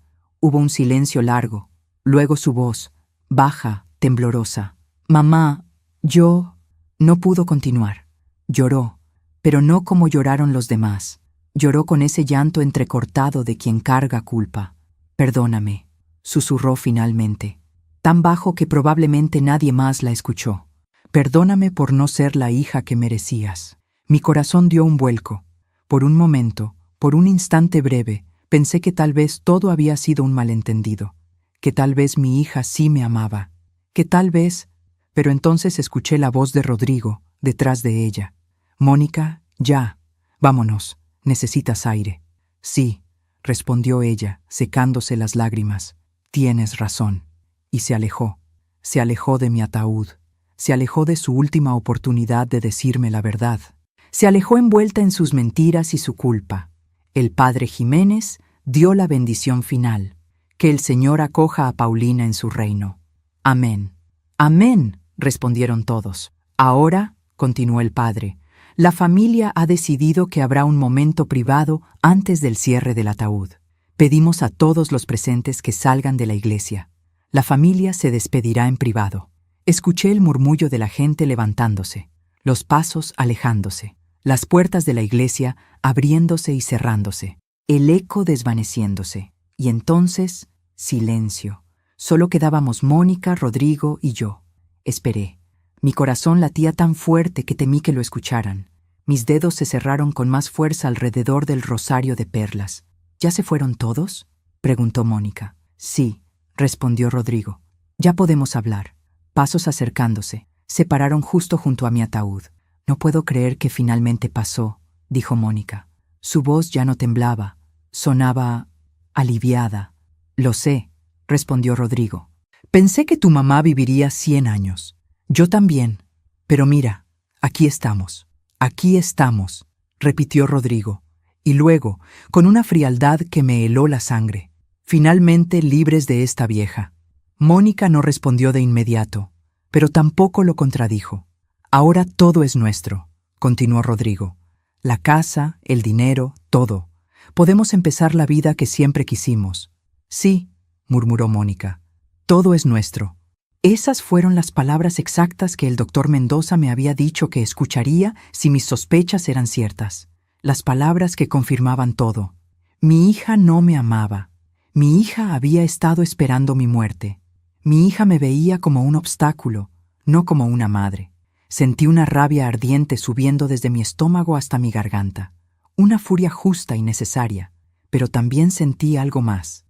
Hubo un silencio largo. Luego su voz, baja, temblorosa. «Mamá, yo...». No pudo continuar. Lloró, pero no como lloraron los demás. Lloró con ese llanto entrecortado de quien carga culpa. «Perdóname», susurró finalmente, tan bajo que probablemente nadie más la escuchó. «Perdóname por no ser la hija que merecías». Mi corazón dio un vuelco. Por un momento, por un instante breve, pensé que tal vez todo había sido un malentendido, que tal vez mi hija sí me amaba, que tal vez... Pero entonces escuché la voz de Rodrigo, detrás de ella. «Mónica, ya, vámonos, necesitas aire». «Sí», respondió ella, secándose las lágrimas. «Tienes razón». Y se alejó. Se alejó de mi ataúd. Se alejó de su última oportunidad de decirme la verdad. Se alejó envuelta en sus mentiras y su culpa. El padre Jiménez dio la bendición final. Que el Señor acoja a Paulina en su reino. Amén. Amén, respondieron todos. Ahora, continuó el padre, la familia ha decidido que habrá un momento privado antes del cierre del ataúd. Pedimos a todos los presentes que salgan de la iglesia. La familia se despedirá en privado. Escuché el murmullo de la gente levantándose, los pasos alejándose, las puertas de la iglesia abriéndose y cerrándose, el eco desvaneciéndose. Y entonces, silencio. Solo quedábamos Mónica, Rodrigo y yo. Esperé. Mi corazón latía tan fuerte que temí que lo escucharan. Mis dedos se cerraron con más fuerza alrededor del rosario de perlas. ¿Ya se fueron todos?, preguntó Mónica. Sí, respondió Rodrigo. Ya podemos hablar. Pasos acercándose. Se pararon justo junto a mi ataúd. No puedo creer que finalmente pasó, dijo Mónica. Su voz ya no temblaba. Sonaba aliviada. Lo sé, respondió Rodrigo. Pensé que tu mamá viviría 100 años. Yo también. Pero mira, aquí estamos, repitió Rodrigo. Y luego, con una frialdad que me heló la sangre, finalmente libres de esta vieja. Mónica no respondió de inmediato, pero tampoco lo contradijo. Ahora todo es nuestro, continuó Rodrigo. La casa, el dinero, todo. Podemos empezar la vida que siempre quisimos. Sí, murmuró Mónica. Todo es nuestro. Esas fueron las palabras exactas que el doctor Mendoza me había dicho que escucharía si mis sospechas eran ciertas. Las palabras que confirmaban todo. Mi hija no me amaba. Mi hija había estado esperando mi muerte. Mi hija me veía como un obstáculo, no como una madre. Sentí una rabia ardiente subiendo desde mi estómago hasta mi garganta. Una furia justa y necesaria, pero también sentí algo más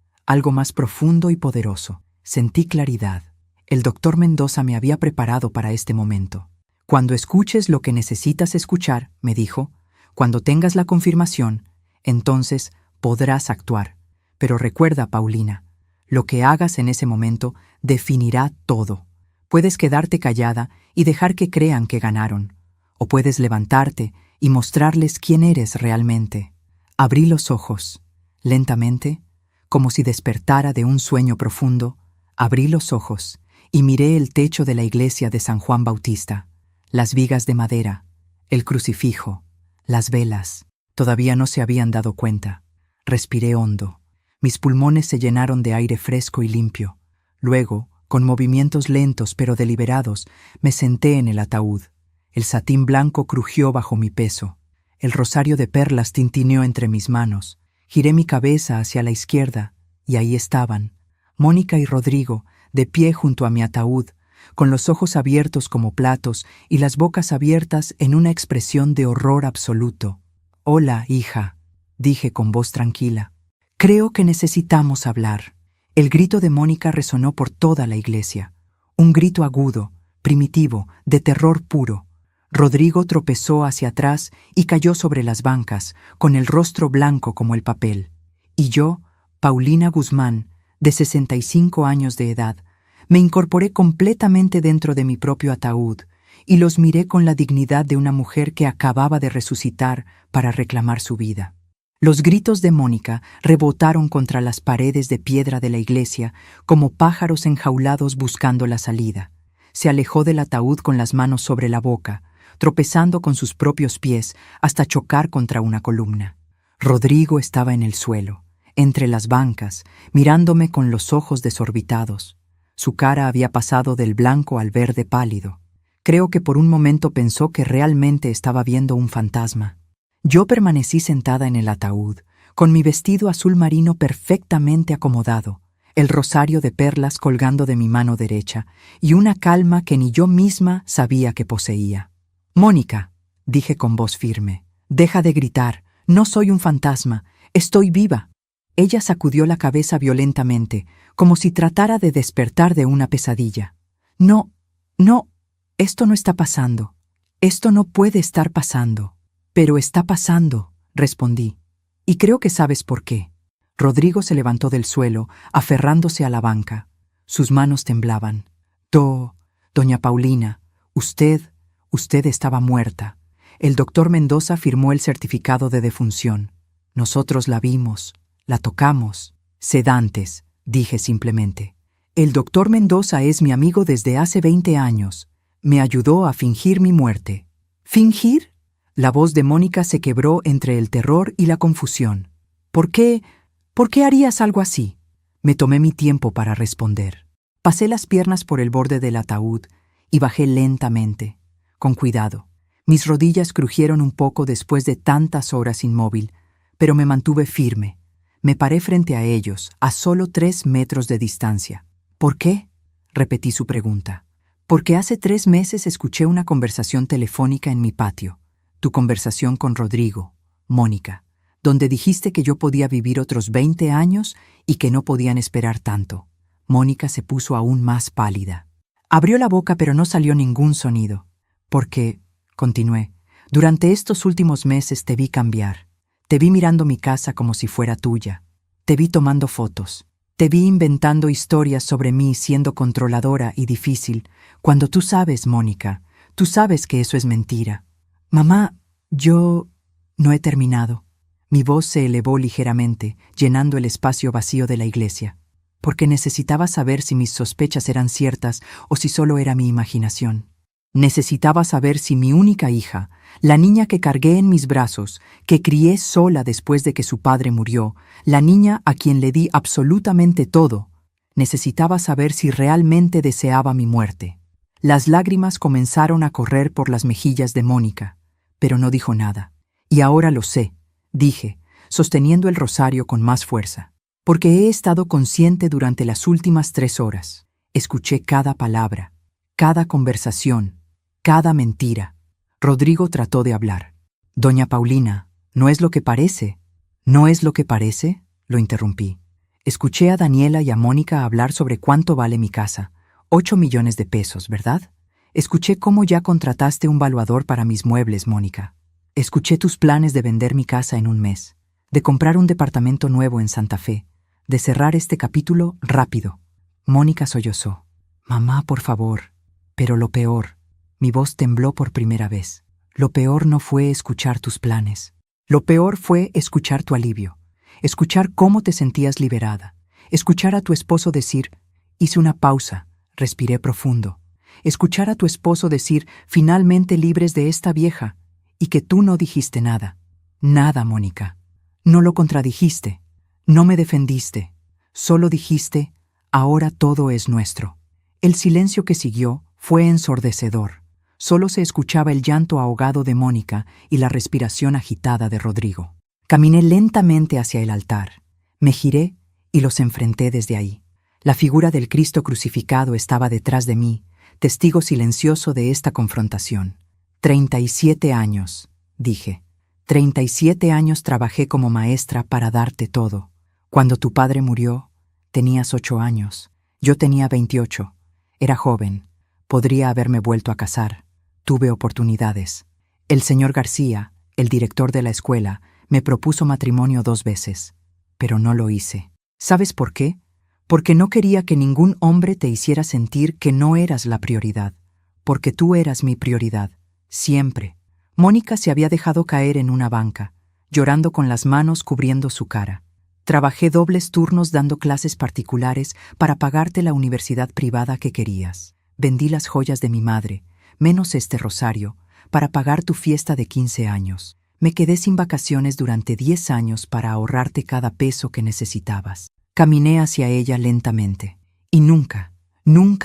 profundo y poderoso. Sentí claridad. El doctor Mendoza me había preparado para este momento. Cuando escuches lo que necesitas escuchar, me dijo, cuando tengas la confirmación, entonces podrás actuar. Pero recuerda, Paulina, lo que hagas en ese momento definirá todo. Puedes quedarte callada y dejar que crean que ganaron, o puedes levantarte y mostrarles quién eres realmente. Abrí los ojos. Lentamente, como si despertara de un sueño profundo, abrí los ojos y miré el techo de la iglesia de San Juan Bautista, las vigas de madera, el crucifijo, las velas. Todavía no se habían dado cuenta. Respiré hondo. Mis pulmones se llenaron de aire fresco y limpio. Luego, con movimientos lentos pero deliberados, me senté en el ataúd. El satín blanco crujió bajo mi peso. El rosario de perlas tintineó entre mis manos. Giré mi cabeza hacia la izquierda, y ahí estaban, Mónica y Rodrigo, de pie junto a mi ataúd, con los ojos abiertos como platos y las bocas abiertas en una expresión de horror absoluto. «Hola, hija», dije con voz tranquila. «Creo que necesitamos hablar». El grito de Mónica resonó por toda la iglesia. Un grito agudo, primitivo, de terror puro. Rodrigo tropezó hacia atrás y cayó sobre las bancas, con el rostro blanco como el papel. Y yo, Paulina Guzmán, de 65 años de edad, me incorporé completamente dentro de mi propio ataúd y los miré con la dignidad de una mujer que acababa de resucitar para reclamar su vida. Los gritos de Mónica rebotaron contra las paredes de piedra de la iglesia como pájaros enjaulados buscando la salida. Se alejó del ataúd con las manos sobre la boca, tropezando con sus propios pies hasta chocar contra una columna. Rodrigo estaba en el suelo, entre las bancas, mirándome con los ojos desorbitados. Su cara había pasado del blanco al verde pálido. Creo que por un momento pensó que realmente estaba viendo un fantasma. Yo permanecí sentada en el ataúd, con mi vestido azul marino perfectamente acomodado, el rosario de perlas colgando de mi mano derecha y una calma que ni yo misma sabía que poseía. «Mónica», dije con voz firme, «deja de gritar. No soy un fantasma. Estoy viva». Ella sacudió la cabeza violentamente, como si tratara de despertar de una pesadilla. «No, esto no está pasando. Esto no puede estar pasando». «Pero está pasando», respondí, «y creo que sabes por qué». Rodrigo se levantó del suelo, aferrándose a la banca. Sus manos temblaban. Doña Paulina, usted estaba muerta. El doctor Mendoza firmó el certificado de defunción. Nosotros la vimos, la tocamos. Sedantes, dije simplemente. El doctor Mendoza es mi amigo desde hace 20 años. Me ayudó a fingir mi muerte. ¿Fingir? La voz de Mónica se quebró entre el terror y la confusión. ¿Por qué harías algo así? Me tomé mi tiempo para responder. Pasé las piernas por el borde del ataúd y bajé lentamente, con cuidado. Mis rodillas crujieron un poco después de tantas horas inmóvil, pero me mantuve firme. Me paré frente a ellos, a solo 3 metros de distancia. ¿Por qué? Repetí su pregunta. Porque hace 3 meses escuché una conversación telefónica en mi patio. Tu conversación con Rodrigo, Mónica, donde dijiste que yo podía vivir otros 20 años y que no podían esperar tanto. Mónica se puso aún más pálida. Abrió la boca pero no salió ningún sonido. Porque, continué, durante estos últimos meses te vi cambiar. Te vi mirando mi casa como si fuera tuya. Te vi tomando fotos. Te vi inventando historias sobre mí siendo controladora y difícil, cuando tú sabes, Mónica, tú sabes que eso es mentira. Mamá, yo no he terminado. Mi voz se elevó ligeramente, llenando el espacio vacío de la iglesia, porque necesitaba saber si mis sospechas eran ciertas o si solo era mi imaginación. Necesitaba saber si mi única hija, la niña que cargué en mis brazos, que crié sola después de que su padre murió, la niña a quien le di absolutamente todo, necesitaba saber si realmente deseaba mi muerte. Las lágrimas comenzaron a correr por las mejillas de Mónica, pero no dijo nada. Y ahora lo sé, dije, sosteniendo el rosario con más fuerza, porque he estado consciente durante las últimas 3 horas. Escuché cada palabra, cada conversación, cada mentira. Rodrigo trató de hablar. Doña Paulina, ¿no es lo que parece? ¿No es lo que parece? Lo interrumpí. Escuché a Daniela y a Mónica hablar sobre cuánto vale mi casa. 8 millones de pesos, ¿verdad? Escuché cómo ya contrataste un valuador para mis muebles, Mónica. Escuché tus planes de vender mi casa en un mes, de comprar un departamento nuevo en Santa Fe, de cerrar este capítulo rápido. Mónica sollozó. Mamá, por favor. Pero lo peor, mi voz tembló por primera vez. Lo peor no fue escuchar tus planes. Lo peor fue escuchar tu alivio, escuchar cómo te sentías liberada, escuchar a tu esposo decir, hice una pausa, respiré profundo, escuchar a tu esposo decir, finalmente libres de esta vieja, y que tú no dijiste nada. Nada, Mónica. No lo contradijiste, no me defendiste, solo dijiste, ahora todo es nuestro. El silencio que siguió fue ensordecedor. Solo se escuchaba el llanto ahogado de Mónica y la respiración agitada de Rodrigo. Caminé lentamente hacia el altar. Me giré y los enfrenté desde ahí. La figura del Cristo crucificado estaba detrás de mí, testigo silencioso de esta confrontación. 37 años, dije. 37 años trabajé como maestra para darte todo. Cuando tu padre murió, tenías 8 años. Yo tenía 28. Era joven. Podría haberme vuelto a casar. Tuve oportunidades. El señor García, el director de la escuela, me propuso matrimonio 2 veces, pero no lo hice. ¿Sabes por qué? Porque no quería que ningún hombre te hiciera sentir que no eras la prioridad, porque tú eras mi prioridad, siempre. Mónica se había dejado caer en una banca, llorando con las manos cubriendo su cara. Trabajé dobles turnos dando clases particulares para pagarte la universidad privada que querías. Vendí las joyas de mi madre, menos este rosario, para pagar tu fiesta de 15 años. Me quedé sin vacaciones durante 10 años para ahorrarte cada peso que necesitabas. Caminé hacia ella lentamente. Y nunca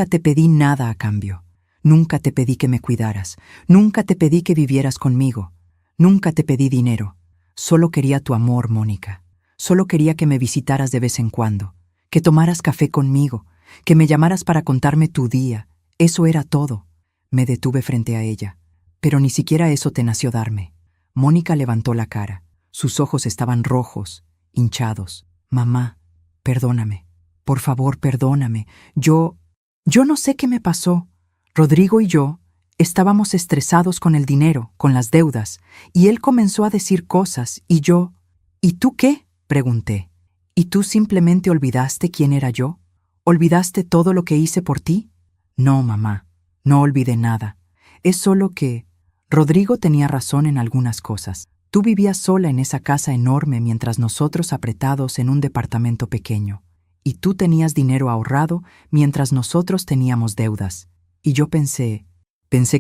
te pedí nada a cambio. Nunca te pedí que me cuidaras. Nunca te pedí que vivieras conmigo. Nunca te pedí dinero. Solo quería tu amor, Mónica. Solo quería que me visitaras de vez en cuando, que tomaras café conmigo, que me llamaras para contarme tu día. Eso era todo. Me detuve frente a ella, pero ni siquiera eso te nació darme. Mónica levantó la cara. Sus ojos estaban rojos, hinchados. Mamá, perdóname. Por favor, perdóname. Yo no sé qué me pasó. Rodrigo y yo estábamos estresados con el dinero, con las deudas, y él comenzó a decir cosas, y yo... ¿Y tú qué? Pregunté. ¿Y tú simplemente olvidaste quién era yo? ¿Olvidaste todo lo que hice por ti? No, mamá, no olvidé nada. Es solo que Rodrigo tenía razón en algunas cosas. Tú vivías sola en esa casa enorme mientras nosotros apretados en un departamento pequeño. Y tú tenías dinero ahorrado mientras nosotros teníamos deudas. Y yo pensé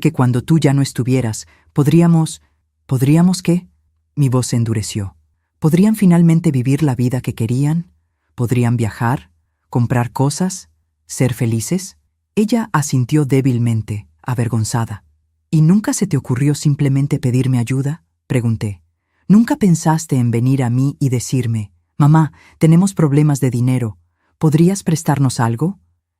que cuando tú ya no estuvieras, ¿podríamos qué? Mi voz se endureció. ¿Podrían finalmente vivir la vida que querían? ¿Podrían viajar? ¿Comprar cosas? ¿Ser felices? Ella asintió débilmente, avergonzada. ¿Y nunca se te ocurrió simplemente pedirme ayuda?, pregunté. ¿Nunca pensaste en venir a mí y decirme, mamá, tenemos problemas de dinero, ¿podrías prestarnos algo?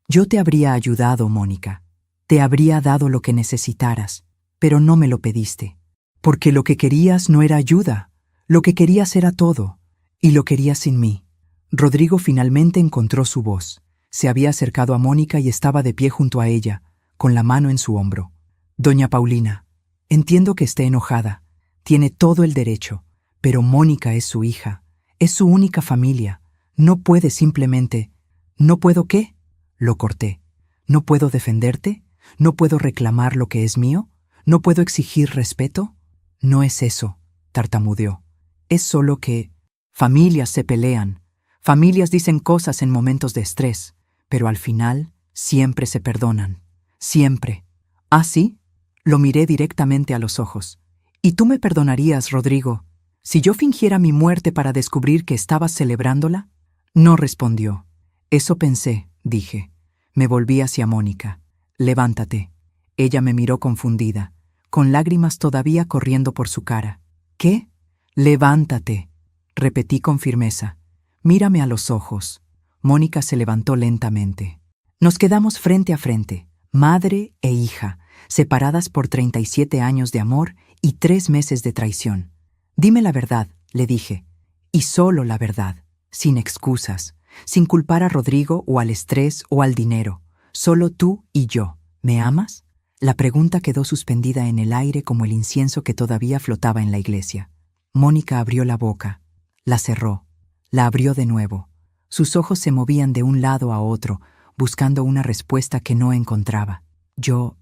Yo te habría ayudado, Mónica. Te habría dado lo que necesitaras, pero no me lo pediste. Porque lo que querías no era ayuda, lo que querías era todo, y lo querías sin mí. Rodrigo finalmente encontró su voz. Se había acercado a Mónica y estaba de pie junto a ella, con la mano en su hombro. Doña Paulina, entiendo que esté enojada. Tiene todo el derecho, pero Mónica es su hija, es su única familia. No puede simplemente... ¿No puedo qué? Lo corté. ¿No puedo defenderte? ¿No puedo reclamar lo que es mío? ¿No puedo exigir respeto? No es eso, tartamudeó. Es solo que familias se pelean, familias dicen cosas en momentos de estrés, pero al final siempre se perdonan. Siempre. ¿Ah, sí? Lo miré directamente a los ojos. ¿Y tú me perdonarías, Rodrigo, si yo fingiera mi muerte para descubrir que estabas celebrándola? No respondió. Eso pensé, dije. Me volví hacia Mónica. Levántate. Ella me miró confundida, con lágrimas todavía corriendo por su cara. ¿Qué? Levántate, repetí con firmeza. Mírame a los ojos. Mónica se levantó lentamente. Nos quedamos frente a frente, madre e hija, separadas por 37 años de amor y 3 meses de traición. Dime la verdad, le dije, y solo la verdad, sin excusas, sin culpar a Rodrigo o al estrés o al dinero, solo tú y yo. ¿Me amas? La pregunta quedó suspendida en el aire como el incienso que todavía flotaba en la iglesia. Mónica abrió la boca, la cerró, la abrió de nuevo. Sus ojos se movían de un lado a otro, buscando una respuesta que no encontraba. Yo...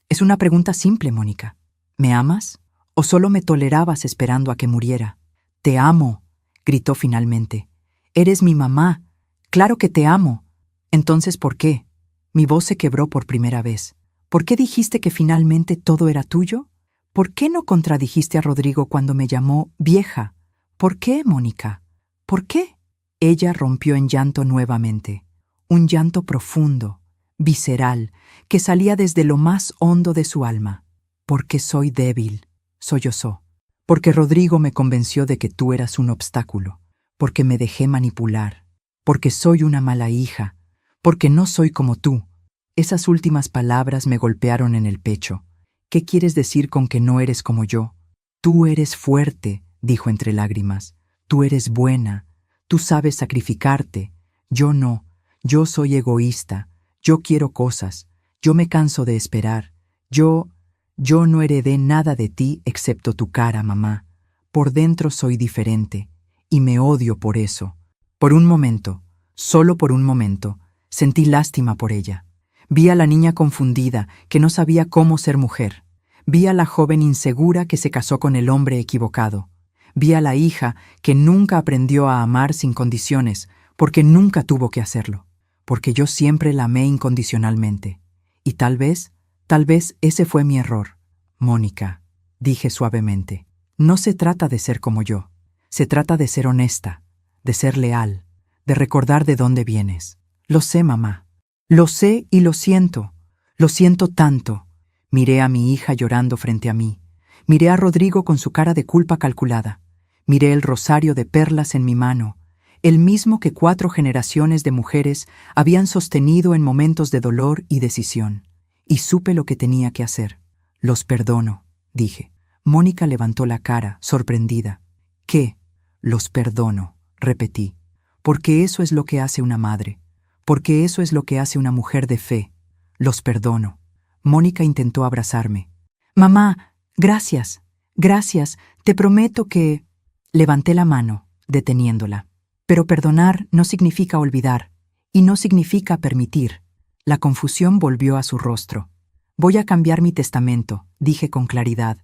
Es una pregunta simple, Mónica. ¿Me amas? ¿O solo me tolerabas esperando a que muriera? Te amo, gritó finalmente. Eres mi mamá. Claro que te amo. Entonces, ¿por qué? Mi voz se quebró por primera vez. ¿Por qué dijiste que finalmente todo era tuyo? ¿Por qué no contradijiste a Rodrigo cuando me llamó vieja? ¿Por qué, Mónica? ¿Por qué? Ella rompió en llanto nuevamente. Un llanto profundo, visceral, que salía desde lo más hondo de su alma. Porque soy débil, sollozó. Porque Rodrigo me convenció de que tú eras un obstáculo. Porque me dejé manipular. Porque soy una mala hija. Porque no soy como tú. Esas últimas palabras me golpearon en el pecho. ¿Qué quieres decir con que no eres como yo? Tú eres fuerte, dijo entre lágrimas. Tú eres buena. Tú sabes sacrificarte. Yo no. Yo soy egoísta. Yo quiero cosas. Yo me canso de esperar. Yo no heredé nada de ti excepto tu cara, mamá. Por dentro soy diferente. Y me odio por eso. Por un momento, solo por un momento, sentí lástima por ella. Vi a la niña confundida, que no sabía cómo ser mujer. Vi a la joven insegura que se casó con el hombre equivocado. Vi a la hija que nunca aprendió a amar sin condiciones, porque nunca tuvo que hacerlo. Porque yo siempre la amé incondicionalmente. Y tal vez ese fue mi error. Mónica, dije suavemente, no se trata de ser como yo. Se trata de ser honesta, de ser leal, de recordar de dónde vienes. Lo sé, mamá. Lo sé y lo siento. Lo siento tanto. Miré a mi hija llorando frente a mí. Miré a Rodrigo con su cara de culpa calculada. Miré el rosario de perlas en mi mano, el mismo que 4 generaciones de mujeres habían sostenido en momentos de dolor y decisión. Y supe lo que tenía que hacer. Los perdono, dije. Mónica levantó la cara, sorprendida. ¿Qué? Los perdono, repetí. Porque eso es lo que hace una madre. Porque eso es lo que hace una mujer de fe. Los perdono. Mónica intentó abrazarme. Mamá, gracias, te prometo que... Levanté la mano, deteniéndola. Pero perdonar no significa olvidar, y no significa permitir. La confusión volvió a su rostro. Voy a cambiar mi testamento, dije con claridad.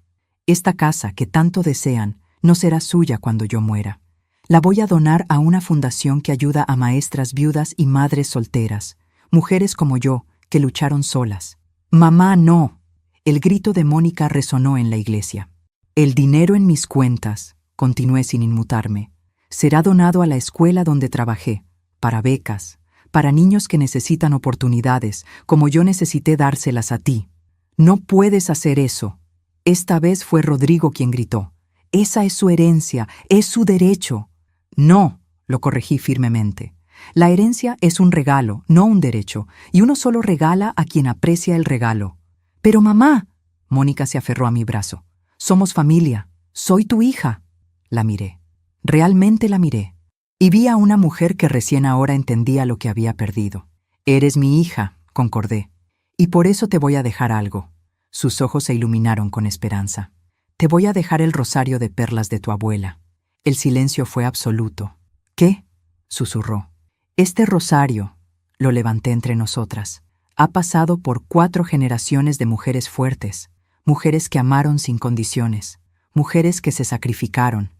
Esta casa que tanto desean no será suya cuando yo muera. La voy a donar a una fundación que ayuda a maestras viudas y madres solteras, mujeres como yo, que lucharon solas. Mamá, no. El grito de Mónica resonó en la iglesia. El dinero en mis cuentas, continué sin inmutarme, será donado a la escuela donde trabajé, para becas, para niños que necesitan oportunidades, como yo necesité dárselas a ti. No puedes hacer eso. Esta vez fue Rodrigo quien gritó. Esa es su herencia, es su derecho. No, lo corregí firmemente. La herencia es un regalo, no un derecho, y uno solo regala a quien aprecia el regalo. Pero mamá, Mónica se aferró a mi brazo. Somos familia, soy tu hija. La miré. Realmente la miré. Y vi a una mujer que recién ahora entendía lo que había perdido. Eres mi hija, concordé. Y por eso te voy a dejar algo. Sus ojos se iluminaron con esperanza. Te voy a dejar el rosario de perlas de tu abuela. El silencio fue absoluto. ¿Qué? Susurró. Este rosario, lo levanté entre nosotras, ha pasado por 4 generaciones de mujeres fuertes, mujeres que amaron sin condiciones, mujeres que se sacrificaron,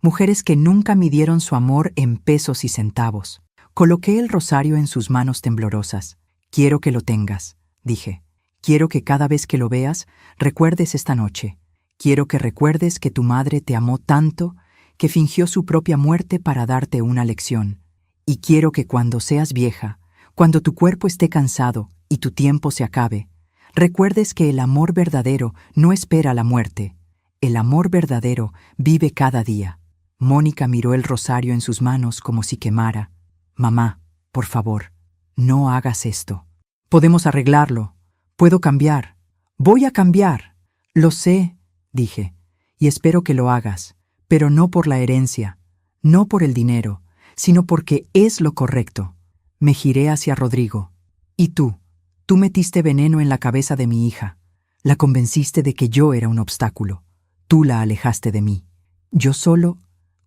mujeres que nunca midieron su amor en pesos y centavos. Coloqué el rosario en sus manos temblorosas. Quiero que lo tengas, dije. Quiero que cada vez que lo veas, recuerdes esta noche. Quiero que recuerdes que tu madre te amó tanto que fingió su propia muerte para darte una lección. Y quiero que cuando seas vieja, cuando tu cuerpo esté cansado y tu tiempo se acabe, recuerdes que el amor verdadero no espera la muerte. El amor verdadero vive cada día. Mónica miró el rosario en sus manos como si quemara. Mamá, por favor, no hagas esto. Podemos arreglarlo. Puedo cambiar. Voy a cambiar. Lo sé, dije, y espero que lo hagas, pero no por la herencia, no por el dinero, sino porque es lo correcto. Me giré hacia Rodrigo. ¿Y tú? Tú metiste veneno en la cabeza de mi hija. La convenciste de que yo era un obstáculo. Tú la alejaste de mí. Yo solo...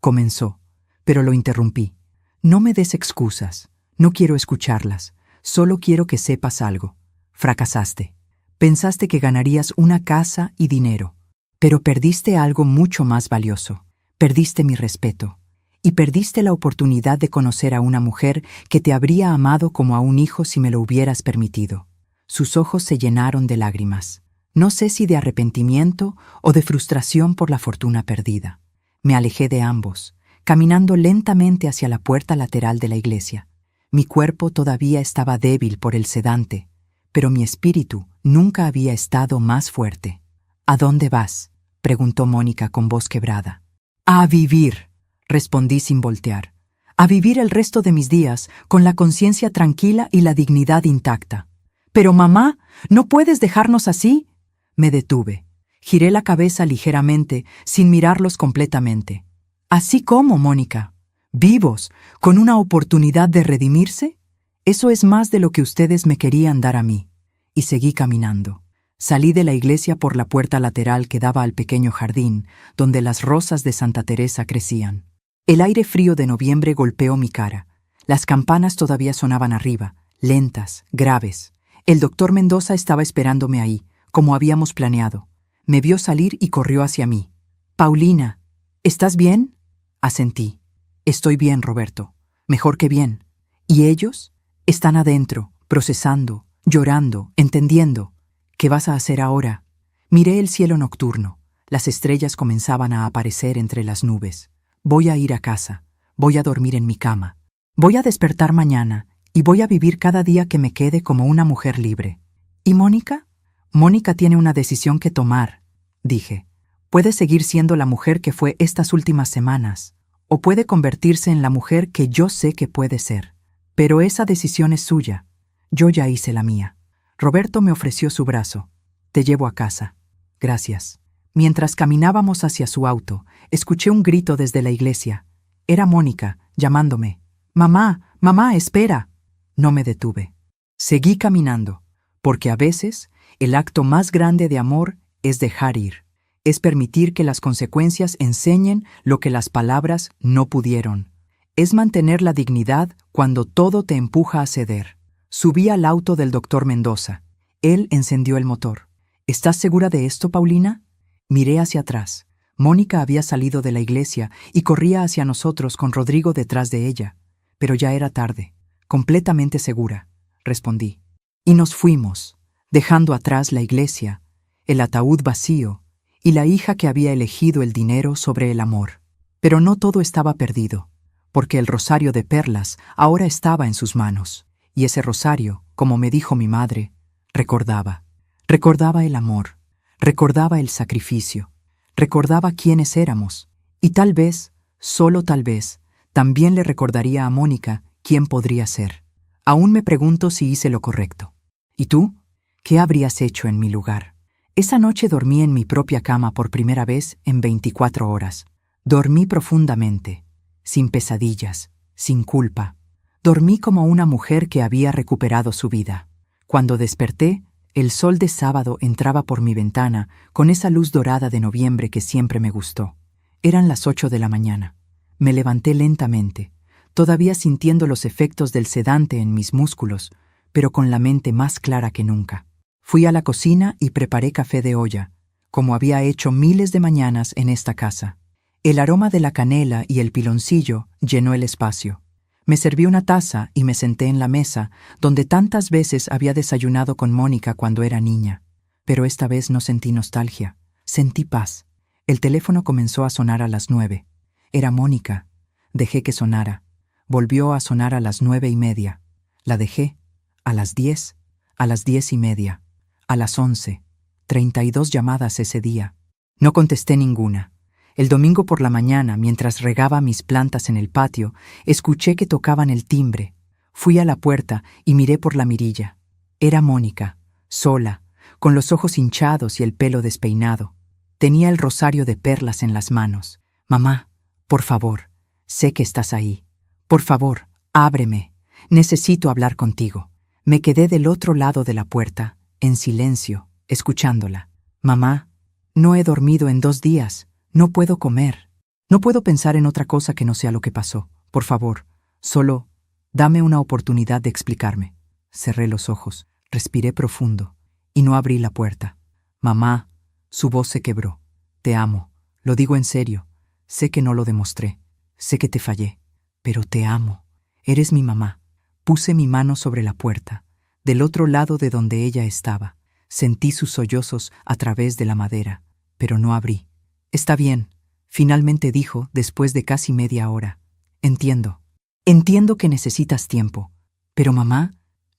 comenzó, pero lo interrumpí. No me des excusas. No quiero escucharlas. Solo quiero que sepas algo. Fracasaste. Pensaste que ganarías una casa y dinero, pero perdiste algo mucho más valioso. Perdiste mi respeto. Y perdiste la oportunidad de conocer a una mujer que te habría amado como a un hijo si me lo hubieras permitido. Sus ojos se llenaron de lágrimas. No sé si de arrepentimiento o de frustración por la fortuna perdida. Me alejé de ambos, caminando lentamente hacia la puerta lateral de la iglesia. Mi cuerpo todavía estaba débil por el sedante, pero mi espíritu nunca había estado más fuerte. ¿A dónde vas?, preguntó Mónica con voz quebrada. A vivir, respondí sin voltear. A vivir el resto de mis días con la conciencia tranquila y la dignidad intacta. Pero mamá, ¿no puedes dejarnos así? Me detuve. Giré la cabeza ligeramente, sin mirarlos completamente. ¿Así cómo, Mónica? ¿Vivos, con una oportunidad de redimirse? Eso es más de lo que ustedes me querían dar a mí. Y seguí caminando. Salí de la iglesia por la puerta lateral que daba al pequeño jardín, donde las rosas de Santa Teresa crecían. El aire frío de noviembre golpeó mi cara. Las campanas todavía sonaban arriba, lentas, graves. El doctor Mendoza estaba esperándome ahí, como habíamos planeado. Me vio salir y corrió hacia mí. «Paulina, ¿estás bien?», asentí. «Estoy bien, Roberto. Mejor que bien. ¿Y ellos? Están adentro, procesando, llorando, entendiendo. ¿Qué vas a hacer ahora?». Miré el cielo nocturno. Las estrellas comenzaban a aparecer entre las nubes. «Voy a ir a casa. Voy a dormir en mi cama. Voy a despertar mañana y voy a vivir cada día que me quede como una mujer libre». ¿Y Mónica? Mónica tiene una decisión que tomar, dije. Puede seguir siendo la mujer que fue estas últimas semanas, o puede convertirse en la mujer que yo sé que puede ser. Pero esa decisión es suya. Yo ya hice la mía. Roberto me ofreció su brazo. «Te llevo a casa». «Gracias». Mientras caminábamos hacia su auto, escuché un grito desde la iglesia. Era Mónica, llamándome. «Mamá, mamá, espera». No me detuve. Seguí caminando, porque a veces el acto más grande de amor es dejar ir. Es permitir que las consecuencias enseñen lo que las palabras no pudieron. Es mantener la dignidad cuando todo te empuja a ceder. Subí al auto del doctor Mendoza. Él encendió el motor. ¿Estás segura de esto, Paulina? Miré hacia atrás. Mónica había salido de la iglesia y corría hacia nosotros con Rodrigo detrás de ella. Pero ya era tarde. Completamente segura, respondí. Y nos fuimos, dejando atrás la iglesia, el ataúd vacío y la hija que había elegido el dinero sobre el amor. Pero no todo estaba perdido, porque el rosario de perlas ahora estaba en sus manos. Y ese rosario, como me dijo mi madre, recordaba. Recordaba el amor, recordaba el sacrificio, recordaba quiénes éramos. Y tal vez, solo tal vez, también le recordaría a Mónica quién podría ser. Aún me pregunto si hice lo correcto. ¿Y tú? ¿Qué habrías hecho en mi lugar? Esa noche dormí en mi propia cama por primera vez en 24 horas. Dormí profundamente, sin pesadillas, sin culpa. Dormí como una mujer que había recuperado su vida. Cuando desperté, el sol de sábado entraba por mi ventana con esa luz dorada de noviembre que siempre me gustó. Eran las 8 de la mañana. Me levanté lentamente, todavía sintiendo los efectos del sedante en mis músculos, pero con la mente más clara que nunca. Fui a la cocina y preparé café de olla, como había hecho miles de mañanas en esta casa. El aroma de la canela y el piloncillo llenó el espacio. Me serví una taza y me senté en la mesa, donde tantas veces había desayunado con Mónica cuando era niña. Pero esta vez no sentí nostalgia, sentí paz. El teléfono comenzó a sonar a las 9. Era Mónica. Dejé que sonara. Volvió a sonar a las 9:30. La dejé. A las 10, a las 10:30, a las 11. 32 llamadas ese día. No contesté ninguna. El domingo por la mañana, mientras regaba mis plantas en el patio, escuché que tocaban el timbre. Fui a la puerta y miré por la mirilla. Era Mónica, sola, con los ojos hinchados y el pelo despeinado. Tenía el rosario de perlas en las manos. Mamá, por favor, sé que estás ahí. Por favor, ábreme. Necesito hablar contigo. Me quedé del otro lado de la puerta, en silencio, escuchándola. Mamá, no he dormido en 2 días. No puedo comer. No puedo pensar en otra cosa que no sea lo que pasó. Por favor, solo dame una oportunidad de explicarme. Cerré los ojos, respiré profundo y no abrí la puerta. Mamá, su voz se quebró. Te amo. Lo digo en serio. Sé que no lo demostré. Sé que te fallé. Pero te amo. Eres mi mamá. Puse mi mano sobre la puerta, del otro lado de donde ella estaba. Sentí sus sollozos a través de la madera, pero no abrí. Está bien, finalmente dijo después de casi media hora. Entiendo. Entiendo que necesitas tiempo. Pero mamá,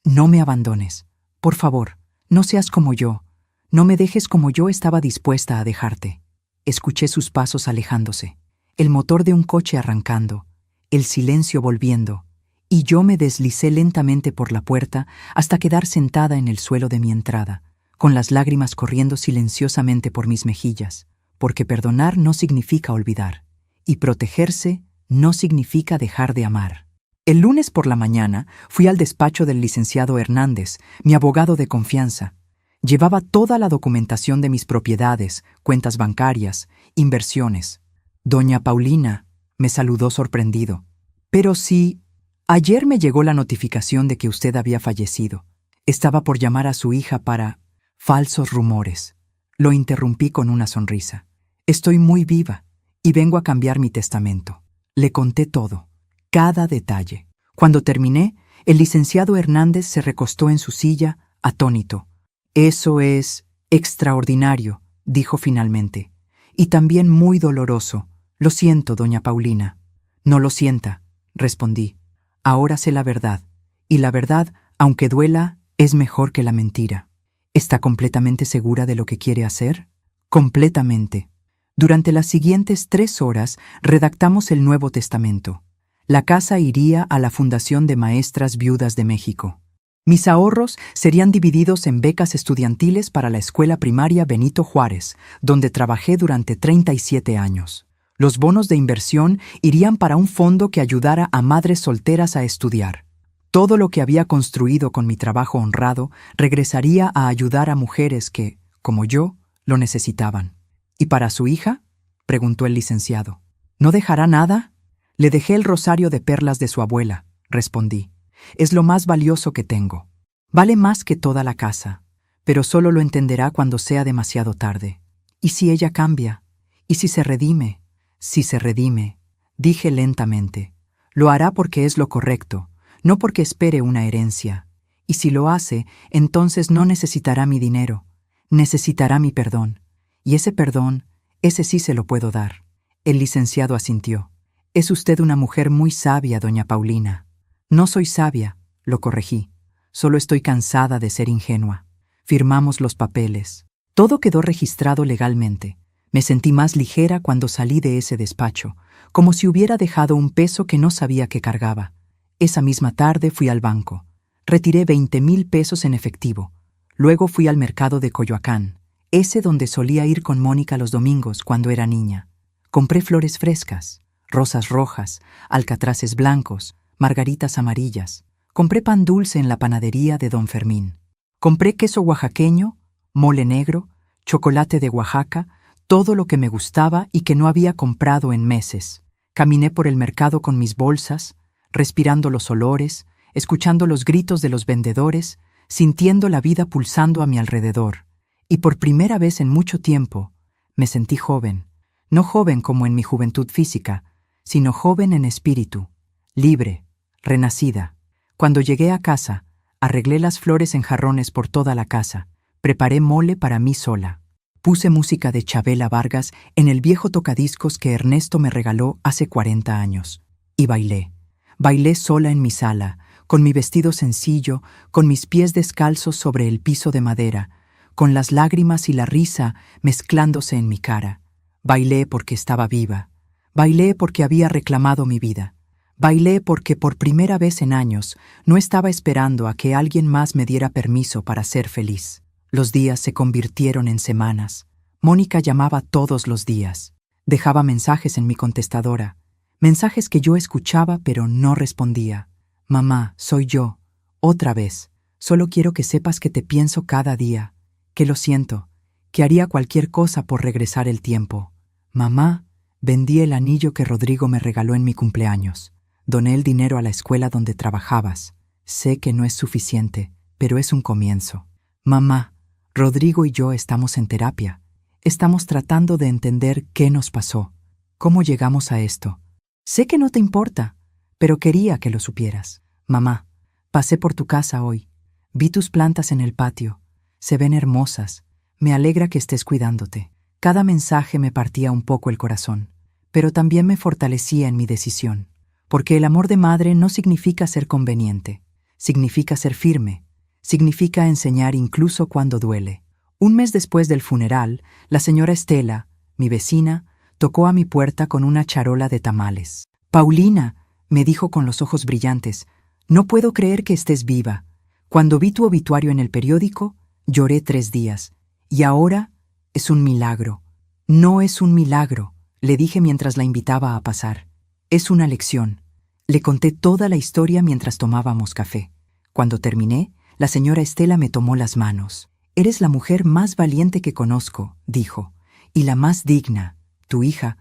no me abandones. Por favor, no seas como yo. No me dejes como yo estaba dispuesta a dejarte. Escuché sus pasos alejándose, el motor de un coche arrancando, el silencio volviendo, y yo me deslicé lentamente por la puerta hasta quedar sentada en el suelo de mi entrada, con las lágrimas corriendo silenciosamente por mis mejillas. Porque perdonar no significa olvidar, y protegerse no significa dejar de amar. El lunes por la mañana fui al despacho del licenciado Hernández, mi abogado de confianza. Llevaba toda la documentación de mis propiedades, cuentas bancarias, inversiones. Doña Paulina me saludó sorprendido. Pero sí, ayer me llegó la notificación de que usted había fallecido. Estaba por llamar a su hija para falsos rumores. Lo interrumpí con una sonrisa. Estoy muy viva y vengo a cambiar mi testamento. Le conté todo, cada detalle. Cuando terminé, el licenciado Hernández se recostó en su silla, atónito. Eso es extraordinario, dijo finalmente. Y también muy doloroso. Lo siento, doña Paulina. No lo sienta, respondí. Ahora sé la verdad. Y la verdad, aunque duela, es mejor que la mentira. ¿Está completamente segura de lo que quiere hacer? Completamente. Durante las siguientes 3 horas redactamos el Nuevo Testamento. La casa iría a la Fundación de Maestras Viudas de México. Mis ahorros serían divididos en becas estudiantiles para la Escuela Primaria Benito Juárez, donde trabajé durante 37 años. Los bonos de inversión irían para un fondo que ayudara a madres solteras a estudiar. Todo lo que había construido con mi trabajo honrado regresaría a ayudar a mujeres que, como yo, lo necesitaban. ¿Y para su hija?, preguntó el licenciado. ¿No dejará nada? Le dejé el rosario de perlas de su abuela, respondí. Es lo más valioso que tengo. Vale más que toda la casa, pero solo lo entenderá cuando sea demasiado tarde. ¿Y si ella cambia? ¿Y si se redime? Si se redime, dije lentamente, lo hará porque es lo correcto, no porque espere una herencia. Y si lo hace, entonces no necesitará mi dinero, necesitará mi perdón. Y ese perdón, ese sí se lo puedo dar. El licenciado asintió. Es usted una mujer muy sabia, doña Paulina. No soy sabia, lo corregí. Solo estoy cansada de ser ingenua. Firmamos los papeles. Todo quedó registrado legalmente. Me sentí más ligera cuando salí de ese despacho, como si hubiera dejado un peso que no sabía que cargaba. Esa misma tarde fui al banco. Retiré 20,000 pesos en efectivo. Luego fui al mercado de Coyoacán, ese donde solía ir con Mónica los domingos cuando era niña. Compré flores frescas, rosas rojas, alcatraces blancos, margaritas amarillas. Compré pan dulce en la panadería de Don Fermín. Compré queso oaxaqueño, mole negro, chocolate de Oaxaca, todo lo que me gustaba y que no había comprado en meses. Caminé por el mercado con mis bolsas, respirando los olores, escuchando los gritos de los vendedores, sintiendo la vida pulsando a mi alrededor. Y por primera vez en mucho tiempo, me sentí joven. No joven como en mi juventud física, sino joven en espíritu, libre, renacida. Cuando llegué a casa, arreglé las flores en jarrones por toda la casa, preparé mole para mí sola. Puse música de Chabela Vargas en el viejo tocadiscos que Ernesto me regaló hace 40 años. Y bailé. Bailé sola en mi sala, con mi vestido sencillo, con mis pies descalzos sobre el piso de madera, con las lágrimas y la risa mezclándose en mi cara. Bailé porque estaba viva. Bailé porque había reclamado mi vida. Bailé porque por primera vez en años no estaba esperando a que alguien más me diera permiso para ser feliz. Los días se convirtieron en semanas. Mónica llamaba todos los días. Dejaba mensajes en mi contestadora. Mensajes que yo escuchaba pero no respondía. Mamá, soy yo. Otra vez. Solo quiero que sepas que te pienso cada día. Que lo siento. Que haría cualquier cosa por regresar el tiempo. Mamá, vendí el anillo que Rodrigo me regaló en mi cumpleaños. Doné el dinero a la escuela donde trabajabas. Sé que no es suficiente, pero es un comienzo. Mamá, Rodrigo y yo estamos en terapia. Estamos tratando de entender qué nos pasó, cómo llegamos a esto. Sé que no te importa, pero quería que lo supieras. Mamá, pasé por tu casa hoy. Vi tus plantas en el patio. Se ven hermosas. Me alegra que estés cuidándote. Cada mensaje me partía un poco el corazón, pero también me fortalecía en mi decisión. Porque el amor de madre no significa ser conveniente, significa ser firme, significa enseñar incluso cuando duele. Un mes después del funeral, la señora Estela, mi vecina, tocó a mi puerta con una charola de tamales. Paulina, me dijo con los ojos brillantes, no puedo creer que estés viva. Cuando vi tu obituario en el periódico, lloré 3 días. Y ahora es un milagro. No es un milagro, le dije mientras la invitaba a pasar. Es una lección. Le conté toda la historia mientras tomábamos café. Cuando terminé, la señora Estela me tomó las manos. Eres la mujer más valiente que conozco, dijo, y la más digna. Tu hija,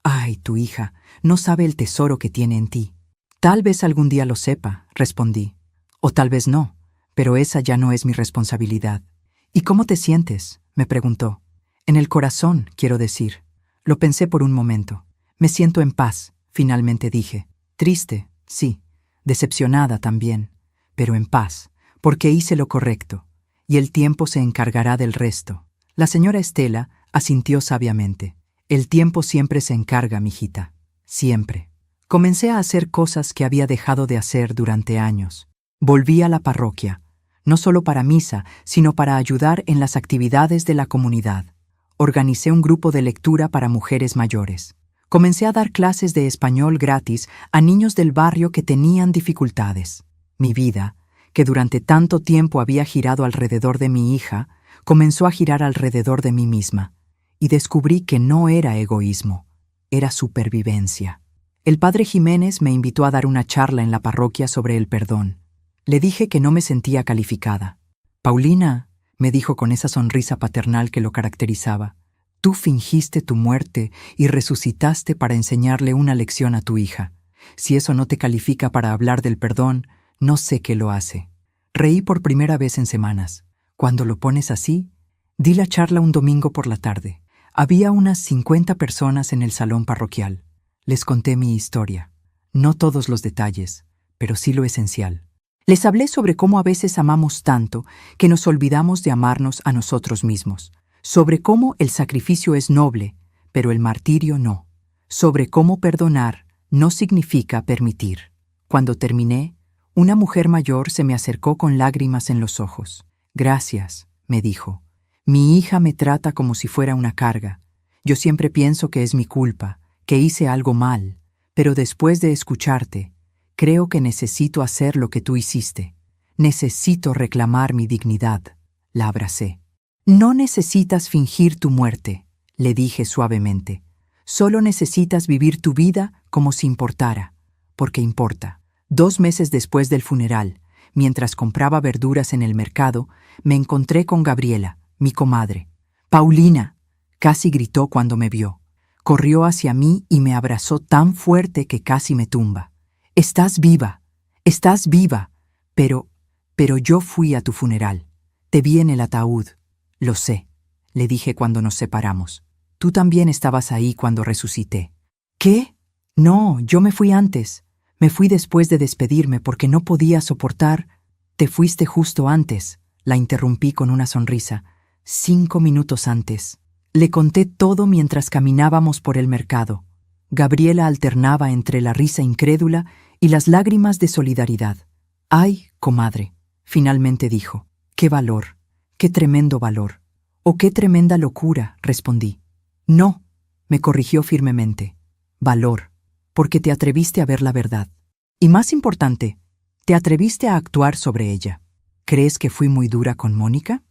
ay, tu hija, no sabe el tesoro que tiene en ti. Tal vez algún día lo sepa, respondí. O tal vez no, pero esa ya no es mi responsabilidad. ¿Y cómo te sientes?, me preguntó. En el corazón, quiero decir. Lo pensé por un momento. Me siento en paz. Finalmente dije, triste, sí, decepcionada también, pero en paz, porque hice lo correcto, y el tiempo se encargará del resto. La señora Estela asintió sabiamente. El tiempo siempre se encarga, mijita, siempre. Comencé a hacer cosas que había dejado de hacer durante años. Volví a la parroquia, no solo para misa, sino para ayudar en las actividades de la comunidad. Organicé un grupo de lectura para mujeres mayores. Comencé a dar clases de español gratis a niños del barrio que tenían dificultades. Mi vida, que durante tanto tiempo había girado alrededor de mi hija, comenzó a girar alrededor de mí misma, y descubrí que no era egoísmo, era supervivencia. El padre Jiménez me invitó a dar una charla en la parroquia sobre el perdón. Le dije que no me sentía calificada. Paulina, me dijo con esa sonrisa paternal que lo caracterizaba, tú fingiste tu muerte y resucitaste para enseñarle una lección a tu hija. Si eso no te califica para hablar del perdón, No sé qué lo hace. Reí por primera vez en semanas. Cuando lo pones así, di la charla un domingo por la tarde. Había unas 50 personas en el salón parroquial. Les conté mi historia. No todos los detalles, pero sí lo esencial. Les hablé sobre cómo a veces amamos tanto que nos olvidamos de amarnos a nosotros mismos. Sobre cómo el sacrificio es noble, pero el martirio no. Sobre cómo perdonar no significa permitir. Cuando terminé, una mujer mayor se me acercó con lágrimas en los ojos. «Gracias», me dijo. «Mi hija me trata como si fuera una carga. Yo siempre pienso que es mi culpa, que hice algo mal, pero después de escucharte, creo que necesito hacer lo que tú hiciste. Necesito reclamar mi dignidad». La abracé. «No necesitas fingir tu muerte», le dije suavemente. «Solo necesitas vivir tu vida como si importara, porque importa». 2 meses después del funeral, mientras compraba verduras en el mercado, me encontré con Gabriela, mi comadre. «Paulina», casi gritó cuando me vio. Corrió hacia mí y me abrazó tan fuerte que casi me tumba. «Estás viva, estás viva, pero yo fui a tu funeral. Te vi en el ataúd». «Lo sé», le dije cuando nos separamos. «Tú también estabas ahí cuando resucité». «¿Qué? No, yo me fui antes. Me fui después de despedirme porque no podía soportar». «Te fuiste justo antes», la interrumpí con una sonrisa. 5 minutos antes. Le conté todo mientras caminábamos por el mercado. Gabriela alternaba entre la risa incrédula y las lágrimas de solidaridad. «Ay, comadre», finalmente dijo. «Qué valor, qué tremendo valor». «Oh, qué tremenda locura», respondí. «No», me corrigió firmemente. «Valor, porque te atreviste a ver la verdad. Y más importante, te atreviste a actuar sobre ella». «¿Crees que fui muy dura con Mónica?».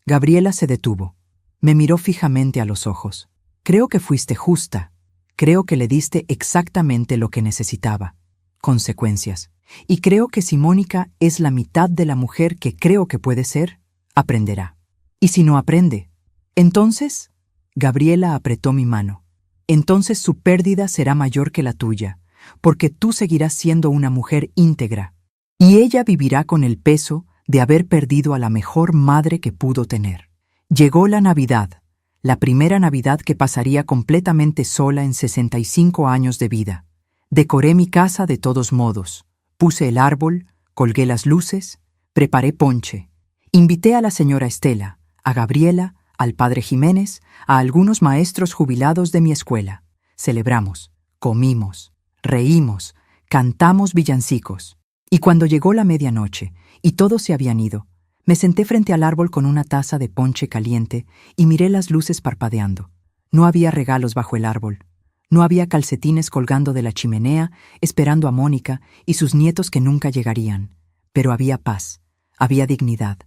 Gabriela se detuvo. Me miró fijamente a los ojos. «Creo que fuiste justa. Creo que le diste exactamente lo que necesitaba. Consecuencias. Y creo que si Mónica es la mitad de la mujer que creo que puede ser, aprenderá. Y si no aprende, entonces…». Gabriela apretó mi mano. «Entonces su pérdida será mayor que la tuya, porque tú seguirás siendo una mujer íntegra, y ella vivirá con el peso de haber perdido a la mejor madre que pudo tener». Llegó la Navidad, la primera Navidad que pasaría completamente sola en 65 años de vida. Decoré mi casa de todos modos. Puse el árbol, colgué las luces, preparé ponche. Invité a la señora Estela, a Gabriela, al padre Jiménez, a algunos maestros jubilados de mi escuela. Celebramos, comimos, reímos, cantamos villancicos. Y cuando llegó la medianoche y todos se habían ido, me senté frente al árbol con una taza de ponche caliente y miré las luces parpadeando. No había regalos bajo el árbol. No había calcetines colgando de la chimenea esperando a Mónica y sus nietos que nunca llegarían. Pero había paz, había dignidad,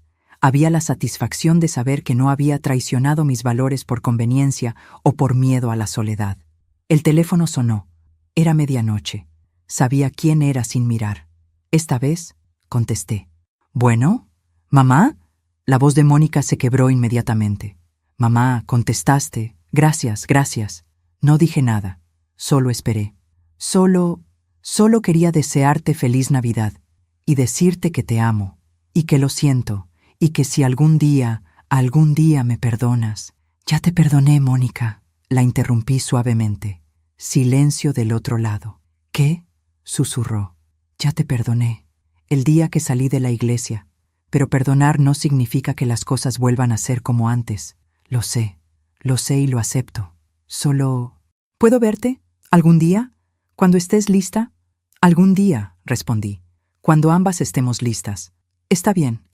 había la satisfacción de saber que no había traicionado mis valores por conveniencia o por miedo a la soledad. El teléfono sonó. Era medianoche. Sabía quién era sin mirar. Esta vez contesté. «¿Bueno? ¿Mamá?». La voz de Mónica se quebró inmediatamente. «Mamá, contestaste. Gracias, gracias». No dije nada. Solo esperé. Solo quería desearte feliz Navidad y decirte que te amo y que lo siento y que si algún día me perdonas». «Ya te perdoné, Mónica», la interrumpí suavemente. Silencio del otro lado. «¿Qué?», susurró. «Ya te perdoné. El día que salí de la iglesia. Pero perdonar no significa que las cosas vuelvan a ser como antes. Lo sé y lo acepto. Solo…». «¿Puedo verte? ¿Algún día? ¿Cuando estés lista?». «Algún día», respondí. «Cuando ambas estemos listas». Está bien.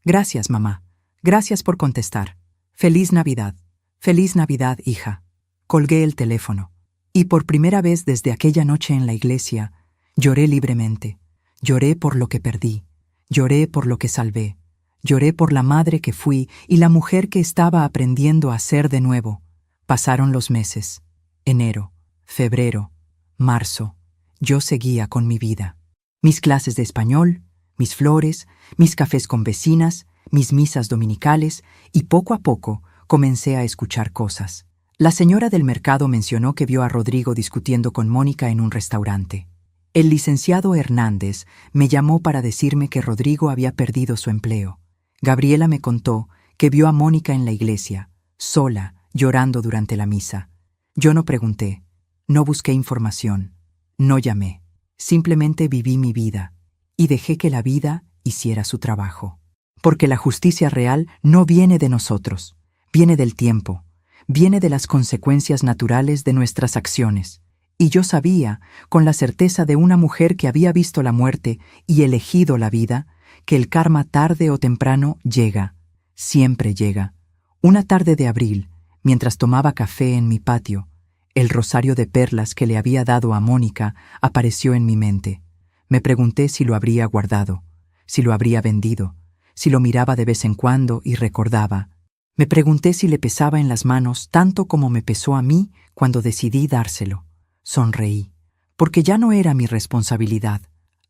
Gracias, mamá. Gracias por contestar. Feliz Navidad. Feliz Navidad, hija». Colgué el teléfono. Y por primera vez desde aquella noche en la iglesia, lloré libremente. Lloré por lo que perdí. Lloré por lo que salvé. Lloré por la madre que fui y la mujer que estaba aprendiendo a ser de nuevo. Pasaron los meses. Enero, febrero, marzo. Yo seguía con mi vida. Mis clases de español, mis flores, mis cafés con vecinas, mis misas dominicales, y poco a poco comencé a escuchar cosas. La señora del mercado mencionó que vio a Rodrigo discutiendo con Mónica en un restaurante. El licenciado Hernández me llamó para decirme que Rodrigo había perdido su empleo. Gabriela me contó que vio a Mónica en la iglesia, sola, llorando durante la misa. Yo no pregunté, no busqué información, no llamé. Simplemente viví mi vida y dejé que la vida hiciera su trabajo. Porque la justicia real no viene de nosotros, viene del tiempo, viene de las consecuencias naturales de nuestras acciones. Y yo sabía, con la certeza de una mujer que había visto la muerte y elegido la vida, que el karma tarde o temprano llega, siempre llega. Una tarde de abril, mientras tomaba café en mi patio, el rosario de perlas que le había dado a Mónica apareció en mi mente. Me pregunté si lo habría guardado, si lo habría vendido, si lo miraba de vez en cuando y recordaba. Me pregunté si le pesaba en las manos tanto como me pesó a mí cuando decidí dárselo. Sonreí, porque ya no era mi responsabilidad.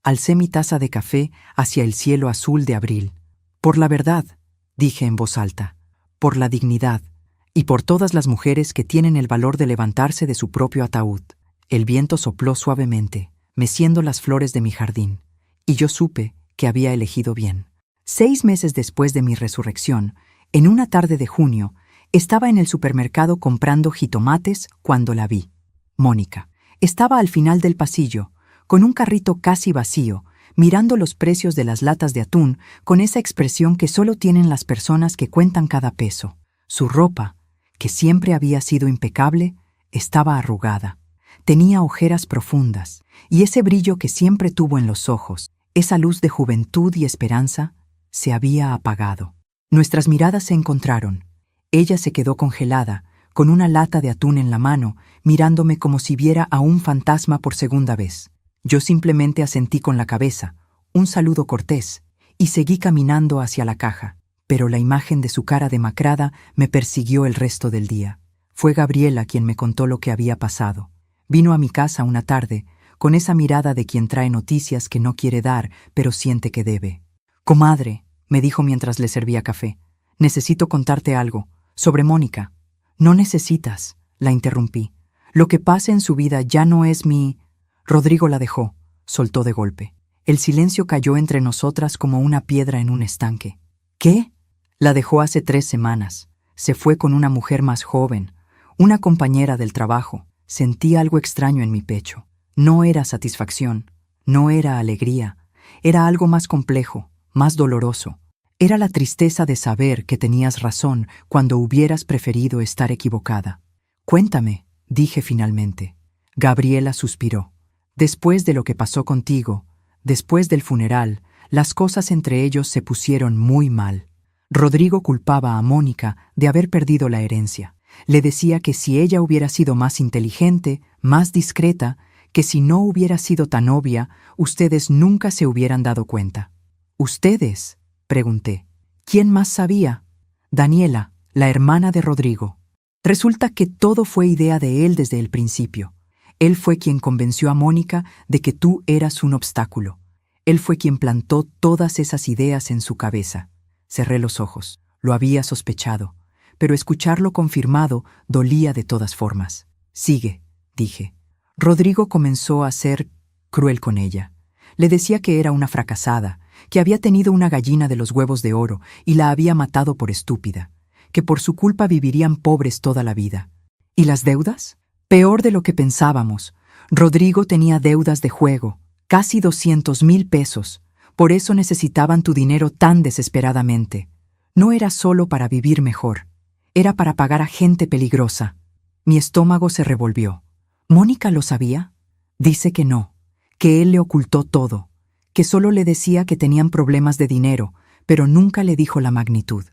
Alcé mi taza de café hacia el cielo azul de abril. Por la verdad, dije en voz alta, por la dignidad, y por todas las mujeres que tienen el valor de levantarse de su propio ataúd. El viento sopló suavemente, meciendo las flores de mi jardín, y yo supe que había elegido bien. 6 meses después de mi resurrección, en una tarde de junio, estaba en el supermercado comprando jitomates cuando la vi. Mónica estaba al final del pasillo, con un carrito casi vacío, mirando los precios de las latas de atún con esa expresión que solo tienen las personas que cuentan cada peso. Su ropa, que siempre había sido impecable, estaba arrugada. Tenía ojeras profundas, y ese brillo que siempre tuvo en los ojos, esa luz de juventud y esperanza, se había apagado. Nuestras miradas se encontraron. Ella se quedó congelada, con una lata de atún en la mano, mirándome como si viera a un fantasma por segunda vez. Yo simplemente asentí con la cabeza, un saludo cortés, y seguí caminando hacia la caja. Pero la imagen de su cara demacrada me persiguió el resto del día. Fue Gabriela quien me contó lo que había pasado. Vino a mi casa una tarde, con esa mirada de quien trae noticias que no quiere dar, pero siente que debe. «Comadre», me dijo mientras le servía café, «necesito contarte algo, sobre Mónica». «No necesitas», la interrumpí. «Lo que pasa en su vida ya no es mi...» Rodrigo la dejó, soltó de golpe. El silencio cayó entre nosotras como una piedra en un estanque. «¿Qué?» La dejó hace 3 semanas. Se fue con una mujer más joven, una compañera del trabajo. Sentí algo extraño en mi pecho. No era satisfacción, no era alegría, era algo más complejo, más doloroso. Era la tristeza de saber que tenías razón cuando hubieras preferido estar equivocada. «Cuéntame», dije finalmente. Gabriela suspiró. «Después de lo que pasó contigo, después del funeral, las cosas entre ellos se pusieron muy mal. Rodrigo culpaba a Mónica de haber perdido la herencia. Le decía que si ella hubiera sido más inteligente, más discreta, que si no hubiera sido tan obvia, ustedes nunca se hubieran dado cuenta». «¿Ustedes?», pregunté. «¿Quién más sabía?» «Daniela, la hermana de Rodrigo. Resulta que todo fue idea de él desde el principio. Él fue quien convenció a Mónica de que tú eras un obstáculo. Él fue quien plantó todas esas ideas en su cabeza». Cerré los ojos. Lo había sospechado, pero escucharlo confirmado dolía de todas formas. «Sigue», dije. «Rodrigo comenzó a ser cruel con ella. Le decía que era una fracasada, que había tenido una gallina de los huevos de oro y la había matado por estúpida, que por su culpa vivirían pobres toda la vida. ¿Y las deudas? Peor de lo que pensábamos. Rodrigo tenía deudas de juego, casi 200,000 pesos. Por eso necesitaban tu dinero tan desesperadamente. No era solo para vivir mejor, era para pagar a gente peligrosa». Mi estómago se revolvió. ¿Mónica lo sabía? Dice que no, que él le ocultó todo, que solo le decía que tenían problemas de dinero, pero nunca le dijo la magnitud.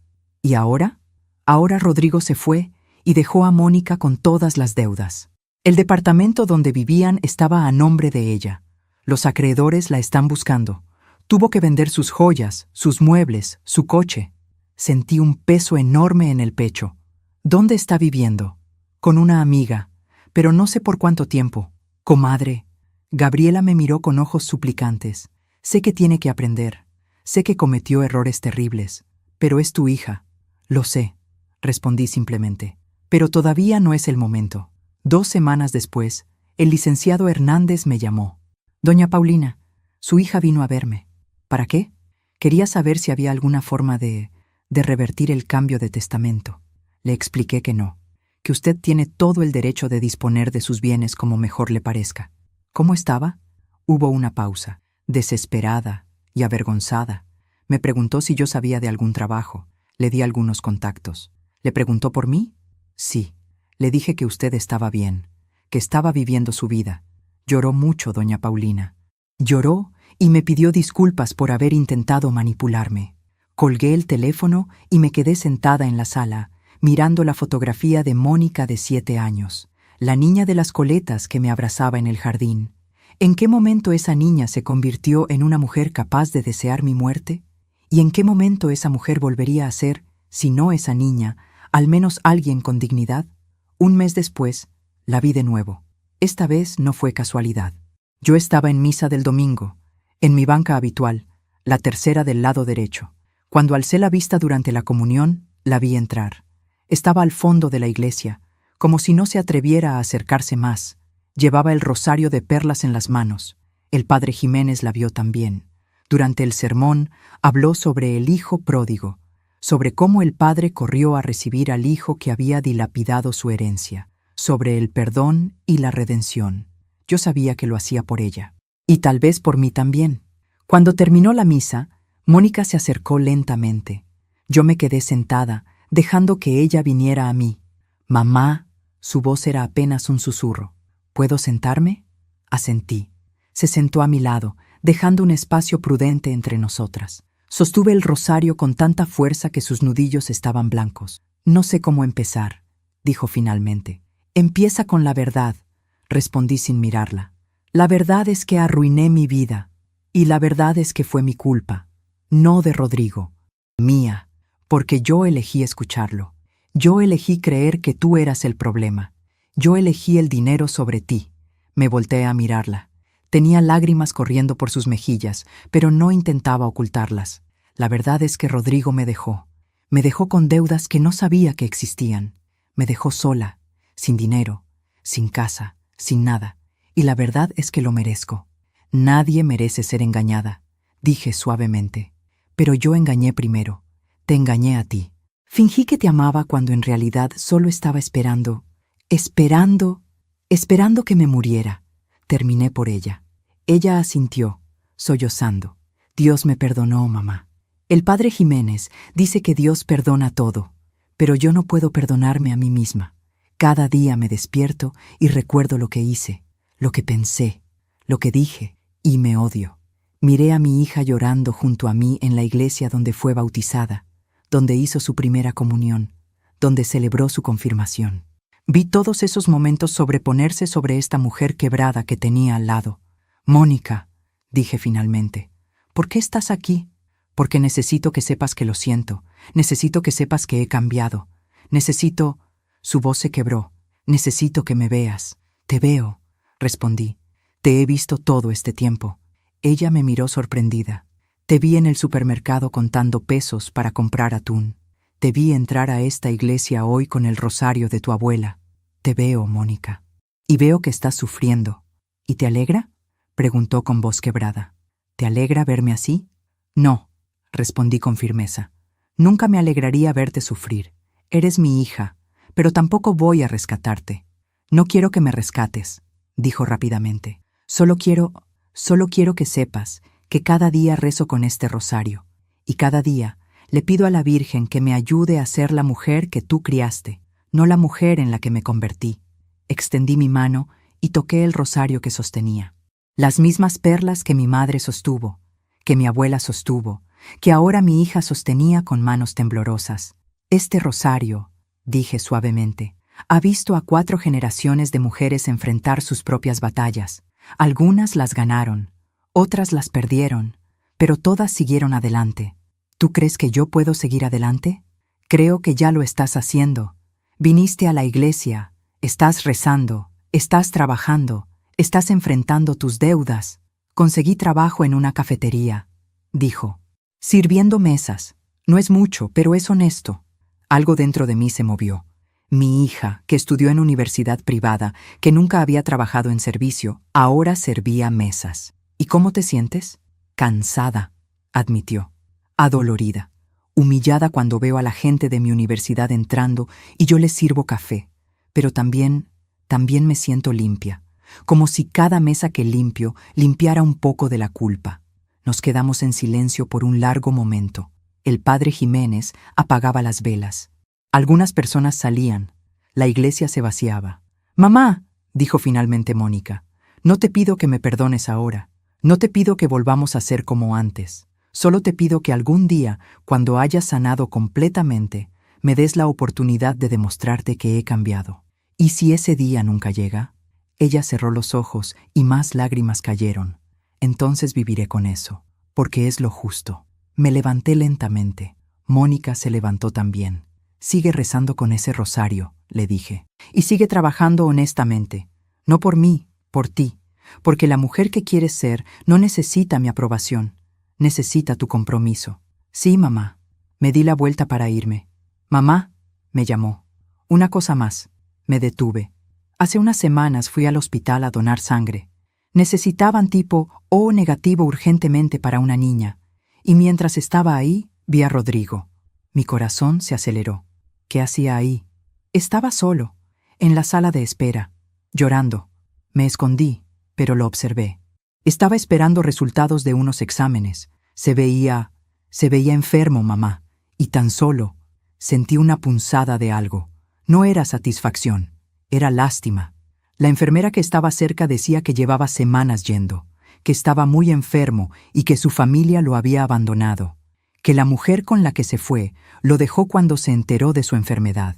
¿Y ahora? Ahora Rodrigo se fue y dejó a Mónica con todas las deudas. El departamento donde vivían estaba a nombre de ella. Los acreedores la están buscando. Tuvo que vender sus joyas, sus muebles, su coche. Sentí un peso enorme en el pecho. ¿Dónde está viviendo? Con una amiga, pero no sé por cuánto tiempo. «Comadre». Gabriela me miró con ojos suplicantes. «Sé que tiene que aprender. Sé que cometió errores terribles. Pero es tu hija». «Lo sé», respondí simplemente. «Pero todavía no es el momento». 2 semanas después, el licenciado Hernández me llamó. Doña Paulina, su hija vino a verme. ¿Para qué? Quería saber si había alguna forma de revertir el cambio de testamento. Le expliqué que no, que usted tiene todo el derecho de disponer de sus bienes como mejor le parezca. ¿Cómo estaba? Hubo una pausa, desesperada y avergonzada. Me preguntó si yo sabía de algún trabajo. Le di algunos contactos. ¿Le preguntó por mí? Sí. Le dije que usted estaba bien, que estaba viviendo su vida. Lloró mucho, doña Paulina. Lloró y me pidió disculpas por haber intentado manipularme. Colgué el teléfono y me quedé sentada en la sala, mirando la fotografía de Mónica de 7 años, la niña de las coletas que me abrazaba en el jardín. ¿En qué momento esa niña se convirtió en una mujer capaz de desear mi muerte? ¿Y en qué momento esa mujer volvería a ser, si no esa niña, al menos alguien con dignidad? Un mes después, la vi de nuevo. Esta vez no fue casualidad. Yo estaba en misa del domingo, en mi banca habitual, la tercera del lado derecho. Cuando alcé la vista durante la comunión, la vi entrar. Estaba al fondo de la iglesia, como si no se atreviera a acercarse más. Llevaba el rosario de perlas en las manos. El padre Jiménez la vio también. Durante el sermón, habló sobre el hijo pródigo, sobre cómo el padre corrió a recibir al hijo que había dilapidado su herencia, sobre el perdón y la redención. Yo sabía que lo hacía por ella. Y tal vez por mí también. Cuando terminó la misa, Mónica se acercó lentamente. Yo me quedé sentada, dejando que ella viniera a mí. «Mamá», su voz era apenas un susurro. «¿Puedo sentarme?» Asentí. Se sentó a mi lado, dejando un espacio prudente entre nosotras. Sostuve el rosario con tanta fuerza que sus nudillos estaban blancos. «No sé cómo empezar», dijo finalmente. «Empieza con la verdad», respondí sin mirarla. «La verdad es que arruiné mi vida, y la verdad es que fue mi culpa, no de Rodrigo, mía, porque yo elegí escucharlo. Yo elegí creer que tú eras el problema. Yo elegí el dinero sobre ti». Me volteé a mirarla. Tenía lágrimas corriendo por sus mejillas, pero no intentaba ocultarlas. La verdad es que Rodrigo me dejó. Me dejó con deudas que no sabía que existían. Me dejó sola, sin dinero, sin casa, sin nada. Y la verdad es que lo merezco. Nadie merece ser engañada, dije suavemente. Pero yo engañé primero. Te engañé a ti. Fingí que te amaba cuando en realidad solo estaba esperando que me muriera. Terminé por ella. Ella asintió, sollozando. Dios me perdonó, mamá. El padre Jiménez dice que Dios perdona todo, pero yo no puedo perdonarme a mí misma. Cada día me despierto y recuerdo lo que hice, lo que pensé, lo que dije, y me odio. Miré a mi hija llorando junto a mí en la iglesia donde fue bautizada, donde hizo su primera comunión, donde celebró su confirmación. Vi todos esos momentos sobreponerse sobre esta mujer quebrada que tenía al lado. «Mónica», dije finalmente, «¿por qué estás aquí?» «Porque necesito que sepas que lo siento, necesito que sepas que he cambiado, necesito...» Su voz se quebró. «Necesito que me veas». «Te veo», respondí. «Te he visto todo este tiempo». Ella me miró sorprendida. «Te vi en el supermercado contando pesos para comprar atún. Te vi entrar a esta iglesia hoy con el rosario de tu abuela. Te veo, Mónica. Y veo que estás sufriendo. ¿Y te alegra?», preguntó con voz quebrada. «¿Te alegra verme así?» «No», respondí con firmeza. «Nunca me alegraría verte sufrir. Eres mi hija, pero tampoco voy a rescatarte. No quiero que me rescates», dijo rápidamente. Solo quiero que sepas que cada día rezo con este rosario, y cada día le pido a la Virgen que me ayude a ser la mujer que tú criaste, no la mujer en la que me convertí». Extendí mi mano y toqué el rosario que sostenía. Las mismas perlas que mi madre sostuvo, que mi abuela sostuvo, que ahora mi hija sostenía con manos temblorosas. «Este rosario», dije suavemente, «ha visto a 4 generaciones de mujeres enfrentar sus propias batallas. Algunas las ganaron, otras las perdieron, pero todas siguieron adelante. ¿Tú crees que yo puedo seguir adelante? Creo que ya lo estás haciendo. Viniste a la iglesia, estás rezando, estás trabajando, estás enfrentando tus deudas». «Conseguí trabajo en una cafetería», dijo, «sirviendo mesas. No es mucho, pero es honesto». Algo dentro de mí se movió. Mi hija, que estudió en universidad privada, que nunca había trabajado en servicio, ahora servía mesas. ¿Y cómo te sientes? Cansada, admitió. Adolorida, humillada cuando veo a la gente de mi universidad entrando y yo les sirvo café. Pero también me siento limpia, como si cada mesa que limpio limpiara un poco de la culpa. Nos quedamos en silencio por un largo momento. El padre Jiménez apagaba las velas. Algunas personas salían. La iglesia se vaciaba. «Mamá», dijo finalmente Mónica, «no te pido que me perdones ahora. No te pido que volvamos a ser como antes. Solo te pido que algún día, cuando hayas sanado completamente, me des la oportunidad de demostrarte que he cambiado. ¿Y si ese día nunca llega?». Ella cerró los ojos y más lágrimas cayeron. «Entonces viviré con eso, porque es lo justo». Me levanté lentamente. Mónica se levantó también. «Sigue rezando con ese rosario», le dije, «y sigue trabajando honestamente. No por mí, por ti, porque la mujer que quieres ser no necesita mi aprobación, necesita tu compromiso». «Sí, mamá». Me di la vuelta para irme. «Mamá», me llamó. «Una cosa más». Me detuve. Hace unas semanas fui al hospital a donar sangre. Necesitaban tipo O negativo urgentemente para una niña, y mientras estaba ahí, vi a Rodrigo. Mi corazón se aceleró. ¿Qué hacía ahí? Estaba solo, en la sala de espera, llorando. Me escondí, pero lo observé. Estaba esperando resultados de unos exámenes. Se veía enfermo, mamá, y tan solo sentí una punzada de algo. No era satisfacción, era lástima. La enfermera que estaba cerca decía que llevaba semanas yendo, que estaba muy enfermo y que su familia lo había abandonado, que la mujer con la que se fue lo dejó cuando se enteró de su enfermedad.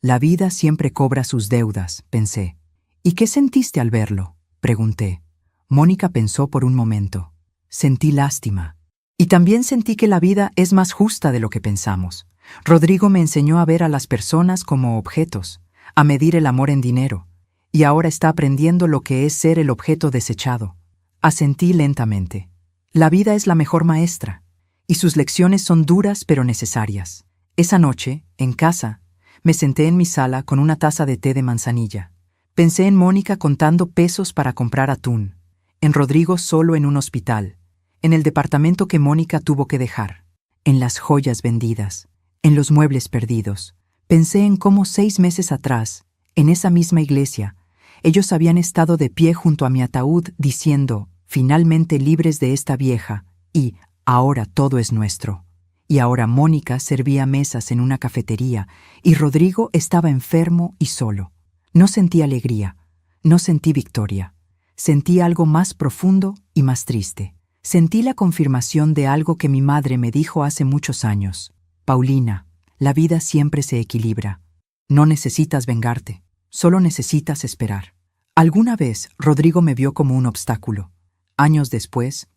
La vida siempre cobra sus deudas, pensé. ¿Y qué sentiste al verlo?, pregunté. Mónica pensó por un momento. Sentí lástima. Y también sentí que la vida es más justa de lo que pensamos. Rodrigo me enseñó a ver a las personas como objetos, a medir el amor en dinero, y ahora está aprendiendo lo que es ser el objeto desechado. Asentí lentamente. La vida es la mejor maestra, y sus lecciones son duras pero necesarias. Esa noche, en casa, me senté en mi sala con una taza de té de manzanilla. Pensé en Mónica contando pesos para comprar atún, en Rodrigo solo en un hospital, en el departamento que Mónica tuvo que dejar, en las joyas vendidas, en los muebles perdidos. Pensé en cómo 6 meses atrás, en esa misma iglesia, ellos habían estado de pie junto a mi ataúd diciendo, finalmente libres de esta vieja, y ahora todo es nuestro. Y ahora Mónica servía mesas en una cafetería y Rodrigo estaba enfermo y solo. No sentí alegría, no sentí victoria. Sentí algo más profundo y más triste. Sentí la confirmación de algo que mi madre me dijo hace muchos años. Paulina, la vida siempre se equilibra. No necesitas vengarte, solo necesitas esperar. Alguna vez Rodrigo me vio como un obstáculo. Años después,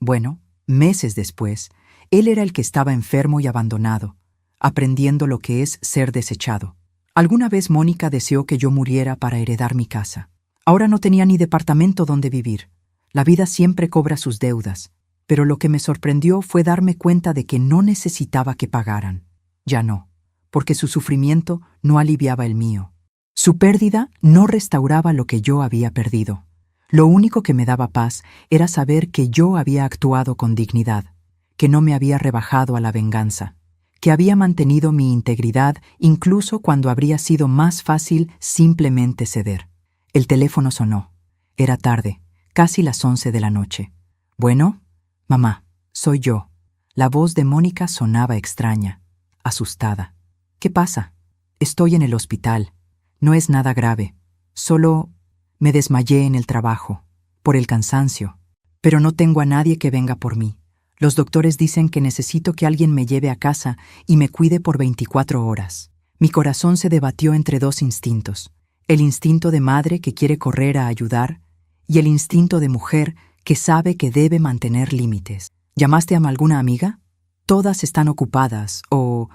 meses después, él era el que estaba enfermo y abandonado, aprendiendo lo que es ser desechado. Alguna vez Mónica deseó que yo muriera para heredar mi casa. Ahora no tenía ni departamento donde vivir. La vida siempre cobra sus deudas, pero lo que me sorprendió fue darme cuenta de que no necesitaba que pagaran. Ya no, porque su sufrimiento no aliviaba el mío. Su pérdida no restauraba lo que yo había perdido. Lo único que me daba paz era saber que yo había actuado con dignidad, que no me había rebajado a la venganza, que había mantenido mi integridad incluso cuando habría sido más fácil simplemente ceder. El teléfono sonó. Era tarde, casi las 11 de la noche. «Bueno, mamá, soy yo». La voz de Mónica sonaba extraña, asustada. «¿Qué pasa?» «Estoy en el hospital. No es nada grave. Solo me desmayé en el trabajo, por el cansancio. Pero no tengo a nadie que venga por mí. Los doctores dicen que necesito que alguien me lleve a casa y me cuide por 24 horas. Mi corazón se debatió entre 2 instintos. El instinto de madre que quiere correr a ayudar y el instinto de mujer que sabe que debe mantener límites. ¿Llamaste a alguna amiga? Todas están ocupadas o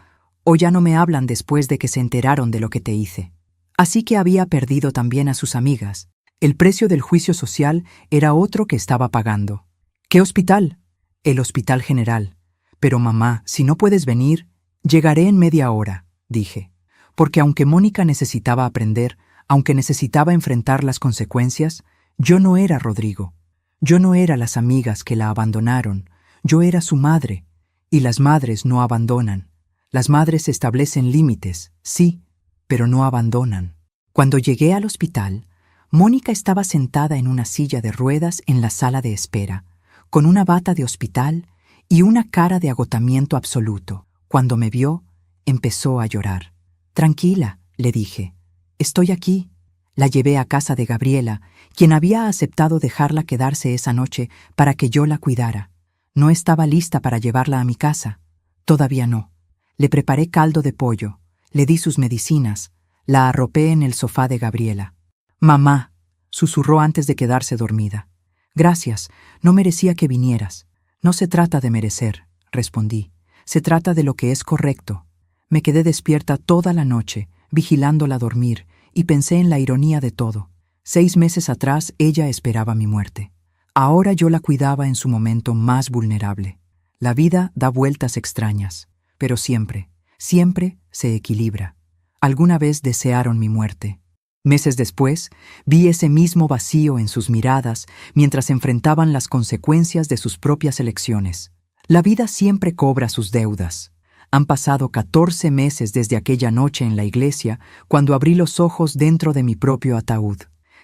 ya no me hablan después de que se enteraron de lo que te hice. Así que había perdido también a sus amigas. El precio del juicio social era otro que estaba pagando. ¿Qué hospital? El Hospital General. Pero mamá, si no puedes venir, llegaré en media hora, dije. porque aunque Mónica necesitaba aprender, aunque necesitaba enfrentar las consecuencias, yo no era Rodrigo. Yo no era las amigas que la abandonaron, yo era su madre, y las madres no abandonan. Las madres establecen límites, sí, pero no abandonan. Cuando llegué al hospital, Mónica estaba sentada en una silla de ruedas en la sala de espera, con una bata de hospital y una cara de agotamiento absoluto. Cuando me vio, empezó a llorar. «Tranquila», le dije, «estoy aquí». La llevé a casa de Gabriela, quien había aceptado dejarla quedarse esa noche para que yo la cuidara. No estaba lista para llevarla a mi casa. Todavía no. Le preparé caldo de pollo, le di sus medicinas, la arropé en el sofá de Gabriela. «Mamá», susurró antes de quedarse dormida. «Gracias, no merecía que vinieras». «No se trata de merecer», respondí. «Se trata de lo que es correcto». Me quedé despierta toda la noche, vigilándola dormir, y pensé en la ironía de todo. 6 meses atrás ella esperaba mi muerte. Ahora yo la cuidaba en su momento más vulnerable. La vida da vueltas extrañas, pero siempre, siempre se equilibra. Alguna vez desearon mi muerte. Meses después, vi ese mismo vacío en sus miradas mientras enfrentaban las consecuencias de sus propias elecciones. La vida siempre cobra sus deudas. Han pasado 14 meses desde aquella noche en la iglesia, cuando abrí los ojos dentro de mi propio ataúd.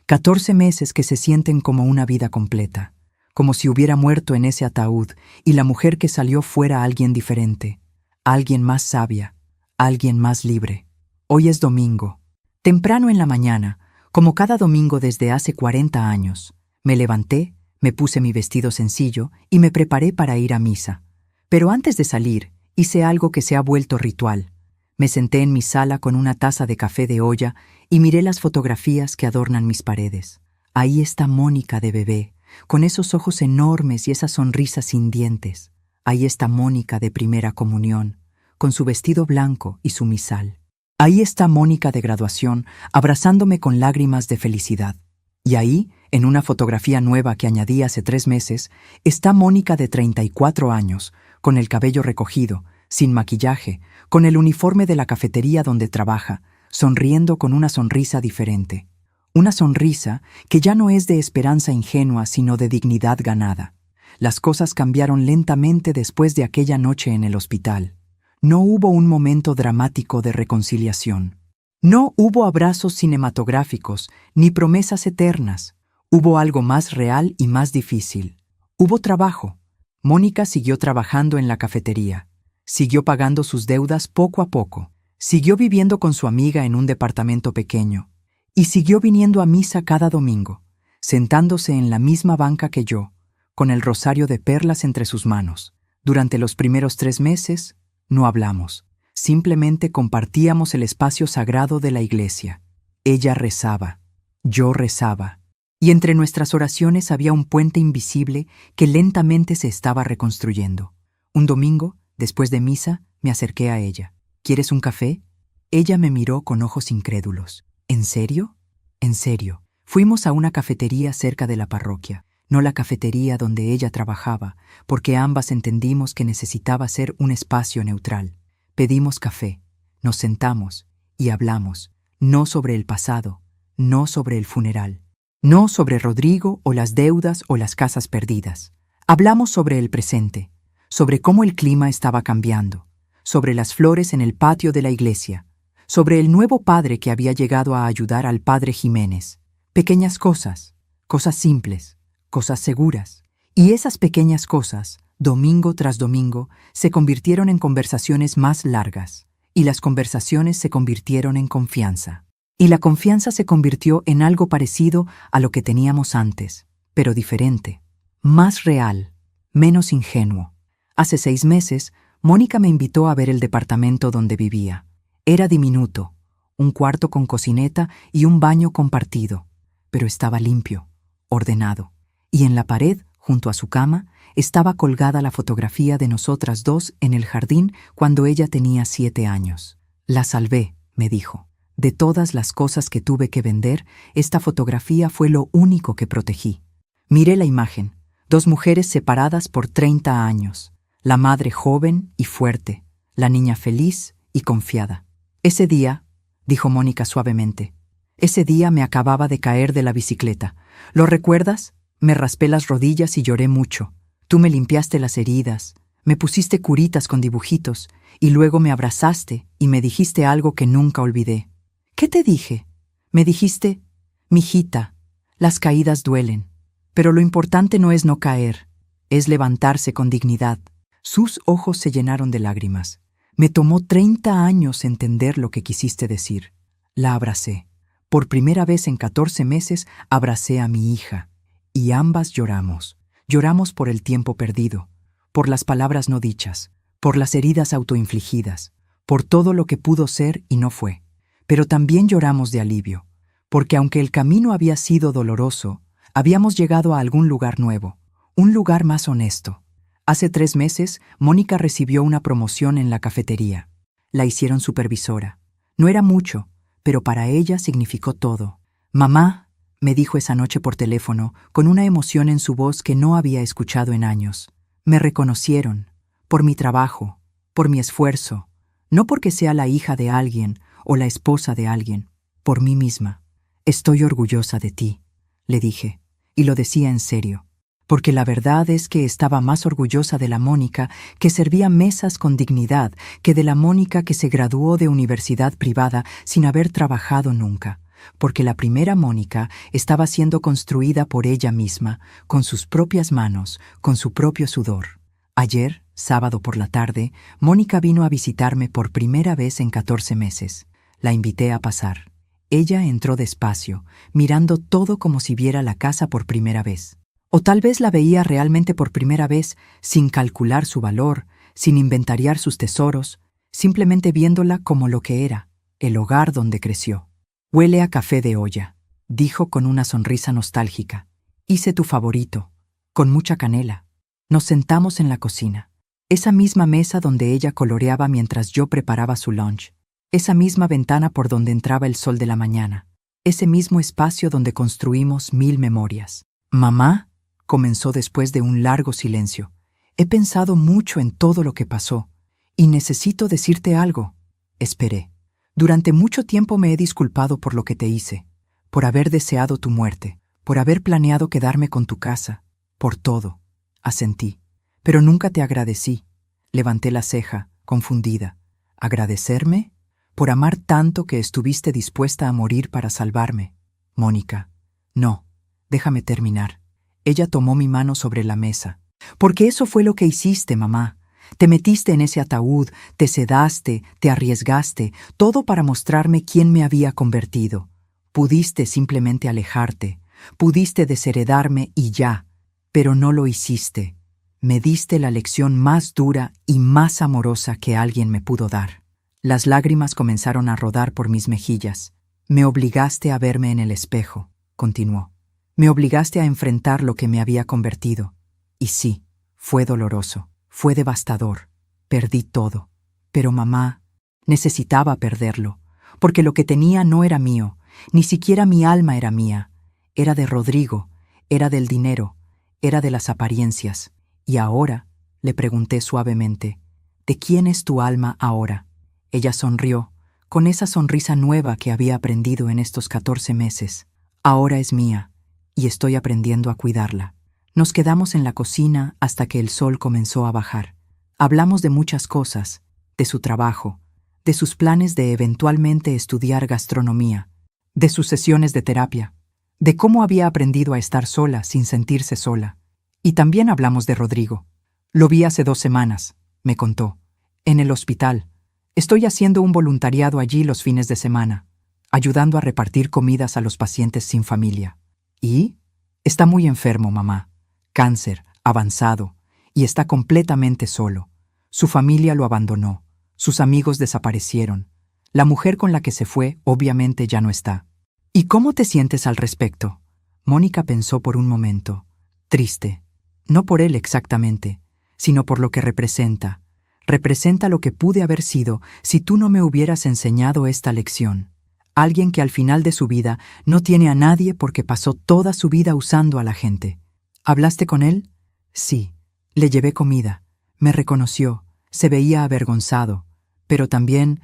14 meses que se sienten como una vida completa, como si hubiera muerto en ese ataúd y la mujer que salió fuera alguien diferente, alguien más sabia, alguien más libre. Hoy es domingo. Temprano en la mañana, como cada domingo desde hace 40 años, me levanté, me puse mi vestido sencillo y me preparé para ir a misa. Pero antes de salir, hice algo que se ha vuelto ritual. Me senté en mi sala con una taza de café de olla y miré las fotografías que adornan mis paredes. Ahí está Mónica de bebé, con esos ojos enormes y esa sonrisa sin dientes. Ahí está Mónica de primera comunión, con su vestido blanco y su misal. Ahí está Mónica de graduación, abrazándome con lágrimas de felicidad. Y ahí, en una fotografía nueva que añadí hace 3 meses, está Mónica de 34 años, con el cabello recogido, sin maquillaje, con el uniforme de la cafetería donde trabaja, sonriendo con una sonrisa diferente. Una sonrisa que ya no es de esperanza ingenua, sino de dignidad ganada. Las cosas cambiaron lentamente después de aquella noche en el hospital. No hubo un momento dramático de reconciliación. No hubo abrazos cinematográficos, ni promesas eternas. Hubo algo más real y más difícil. Hubo trabajo. Mónica siguió trabajando en la cafetería. Siguió pagando sus deudas poco a poco. Siguió viviendo con su amiga en un departamento pequeño. Y siguió viniendo a misa cada domingo, sentándose en la misma banca que yo, con el rosario de perlas entre sus manos. Durante los primeros 3 meses, no hablamos. Simplemente compartíamos el espacio sagrado de la iglesia. Ella rezaba. Yo rezaba. Y entre nuestras oraciones había un puente invisible que lentamente se estaba reconstruyendo. Un domingo, después de misa, me acerqué a ella. ¿Quieres un café? Ella me miró con ojos incrédulos. ¿En serio? En serio. Fuimos a una cafetería cerca de la parroquia, no la cafetería donde ella trabajaba, porque ambas entendimos que necesitaba ser un espacio neutral. Pedimos café, nos sentamos y hablamos, no sobre el pasado, no sobre el funeral. No sobre Rodrigo o las deudas o las casas perdidas. Hablamos sobre el presente, sobre cómo el clima estaba cambiando, sobre las flores en el patio de la iglesia, sobre el nuevo padre que había llegado a ayudar al padre Jiménez. Pequeñas cosas, cosas simples, cosas seguras. Y esas pequeñas cosas, domingo tras domingo, se convirtieron en conversaciones más largas, y las conversaciones se convirtieron en confianza. Y la confianza se convirtió en algo parecido a lo que teníamos antes, pero diferente, más real, menos ingenuo. Hace 6 meses, Mónica me invitó a ver el departamento donde vivía. Era diminuto, un cuarto con cocineta y un baño compartido, pero estaba limpio, ordenado. Y en la pared, junto a su cama, estaba colgada la fotografía de nosotras dos en el jardín cuando ella tenía 7 años. «La salvé», me dijo. «De todas las cosas que tuve que vender, esta fotografía fue lo único que protegí». Miré la imagen, 2 mujeres separadas por 30 años, la madre joven y fuerte, la niña feliz y confiada. Ese día, dijo Mónica suavemente. Ese día me acababa de caer de la bicicleta. ¿Lo recuerdas? Me raspé las rodillas y lloré mucho. Tú me limpiaste las heridas, me pusiste curitas con dibujitos, y luego me abrazaste y me dijiste algo que nunca olvidé. ¿Qué te dije? Me dijiste, mijita, las caídas duelen, pero lo importante no es no caer, es levantarse con dignidad. Sus ojos se llenaron de lágrimas. Me tomó 30 años entender lo que quisiste decir. La abracé. Por primera vez en 14 meses abracé a mi hija, y ambas lloramos. Lloramos por el tiempo perdido, por las palabras no dichas, por las heridas autoinfligidas, por todo lo que pudo ser y no fue. Pero también lloramos de alivio, porque aunque el camino había sido doloroso, habíamos llegado a algún lugar nuevo, un lugar más honesto. Hace 3 meses, Mónica recibió una promoción en la cafetería. La hicieron supervisora. No era mucho, pero para ella significó todo. Mamá, me dijo esa noche por teléfono, con una emoción en su voz que no había escuchado en años. Me reconocieron, por mi trabajo, por mi esfuerzo, no porque sea la hija de alguien o la esposa de alguien, por mí misma. Estoy orgullosa de ti, le dije, y lo decía en serio, porque la verdad es que estaba más orgullosa de la Mónica que servía mesas con dignidad que de la Mónica que se graduó de universidad privada sin haber trabajado nunca, porque la primera Mónica estaba siendo construida por ella misma, con sus propias manos, con su propio sudor. Ayer, sábado por la tarde, Mónica vino a visitarme por primera vez en 14 meses. La invité a pasar. Ella entró despacio, mirando todo como si viera la casa por primera vez. O tal vez la veía realmente por primera vez, sin calcular su valor, sin inventariar sus tesoros, simplemente viéndola como lo que era, el hogar donde creció. Huele a café de olla, dijo con una sonrisa nostálgica. Hice tu favorito, con mucha canela. Nos sentamos en la cocina, esa misma mesa donde ella coloreaba mientras yo preparaba su lunch, esa misma ventana por donde entraba el sol de la mañana, ese mismo espacio donde construimos 1000 memorias. Mamá, comenzó después de un largo silencio, he pensado mucho en todo lo que pasó, y necesito decirte algo. Esperé. Durante mucho tiempo me he disculpado por lo que te hice, por haber deseado tu muerte, por haber planeado quedarme con tu casa, por todo. Asentí, pero nunca te agradecí. Levanté la ceja, confundida. ¿Agradecerme? Por amar tanto que estuviste dispuesta a morir para salvarme. Mónica, no, déjame terminar. Ella tomó mi mano sobre la mesa. Porque eso fue lo que hiciste, mamá. Te metiste en ese ataúd, te sedaste, te arriesgaste, todo para mostrarme quién me había convertido. Pudiste simplemente alejarte, pudiste desheredarme y ya, pero no lo hiciste. Me diste la lección más dura y más amorosa que alguien me pudo dar. Las lágrimas comenzaron a rodar por mis mejillas. Me obligaste a verme en el espejo, continuó. Me obligaste a enfrentar lo que me había convertido. Y sí, fue doloroso, fue devastador. Perdí todo. Pero mamá, necesitaba perderlo, porque lo que tenía no era mío, ni siquiera mi alma era mía. Era de Rodrigo, era del dinero, era de las apariencias. Y ahora, le pregunté suavemente, ¿de quién es tu alma ahora? Ella sonrió, con esa sonrisa nueva que había aprendido en estos 14 meses. Ahora es mía, y estoy aprendiendo a cuidarla. Nos quedamos en la cocina hasta que el sol comenzó a bajar. Hablamos de muchas cosas, de su trabajo, de sus planes de eventualmente estudiar gastronomía, de sus sesiones de terapia, de cómo había aprendido a estar sola sin sentirse sola. Y también hablamos de Rodrigo. Lo vi hace 2 semanas, me contó, en el hospital. Estoy haciendo un voluntariado allí los fines de semana, ayudando a repartir comidas a los pacientes sin familia. ¿Y? Está muy enfermo, mamá. Cáncer, avanzado, y está completamente solo. Su familia lo abandonó, sus amigos desaparecieron. La mujer con la que se fue, obviamente, ya no está. ¿Y cómo te sientes al respecto? Mónica pensó por un momento. Triste. No por él exactamente, sino por lo que representa. Representa lo que pude haber sido si tú no me hubieras enseñado esta lección. Alguien que al final de su vida no tiene a nadie porque pasó toda su vida usando a la gente. ¿Hablaste con él? Sí. Le llevé comida. Me reconoció. Se veía avergonzado. Pero también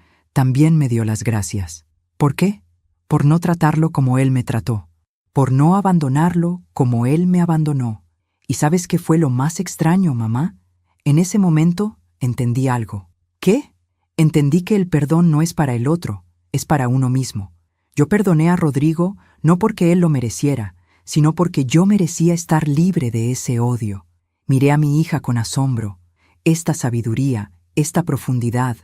me dio las gracias. ¿Por qué? Por no tratarlo como él me trató, por no abandonarlo como él me abandonó. ¿Y sabes qué fue lo más extraño, mamá? En ese momento entendí algo. ¿Qué? Entendí que el perdón no es para el otro, es para uno mismo. Yo perdoné a Rodrigo no porque él lo mereciera, sino porque yo merecía estar libre de ese odio. Miré a mi hija con asombro. Esta sabiduría, esta profundidad,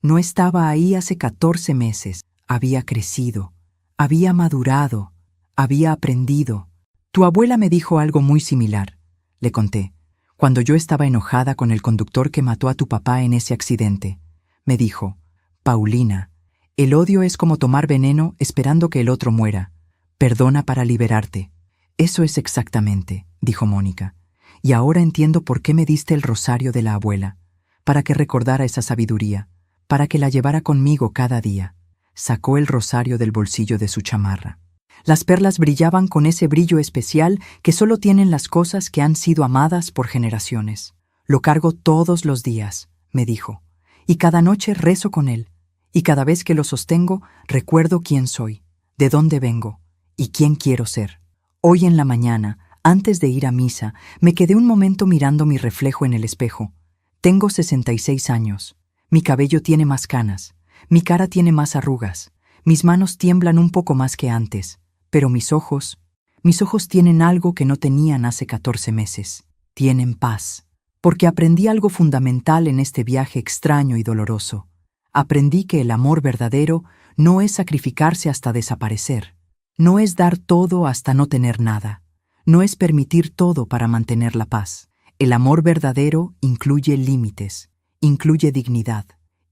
no estaba ahí hace 14 meses. Había crecido, había madurado, había aprendido. Tu abuela me dijo algo muy similar, le conté, cuando yo estaba enojada con el conductor que mató a tu papá en ese accidente. Me dijo, Paulina, el odio es como tomar veneno esperando que el otro muera. Perdona para liberarte. Eso es exactamente, dijo Mónica. Y ahora entiendo por qué me diste el rosario de la abuela, para que recordara esa sabiduría, para que la llevara conmigo cada día. Sacó el rosario del bolsillo de su chamarra. Las perlas brillaban con ese brillo especial que solo tienen las cosas que han sido amadas por generaciones. Lo cargo todos los días, me dijo, y cada noche rezo con él, y cada vez que lo sostengo recuerdo quién soy, de dónde vengo y quién quiero ser. Hoy en la mañana, antes de ir a misa, me quedé un momento mirando mi reflejo en el espejo. Tengo 66 años. Mi cabello tiene más canas. Mi cara tiene más arrugas. Mis manos tiemblan un poco más que antes. Pero mis ojos tienen algo que no tenían hace 14 meses. Tienen paz. Porque aprendí algo fundamental en este viaje extraño y doloroso. Aprendí que el amor verdadero no es sacrificarse hasta desaparecer. No es dar todo hasta no tener nada. No es permitir todo para mantener la paz. El amor verdadero incluye límites, incluye dignidad,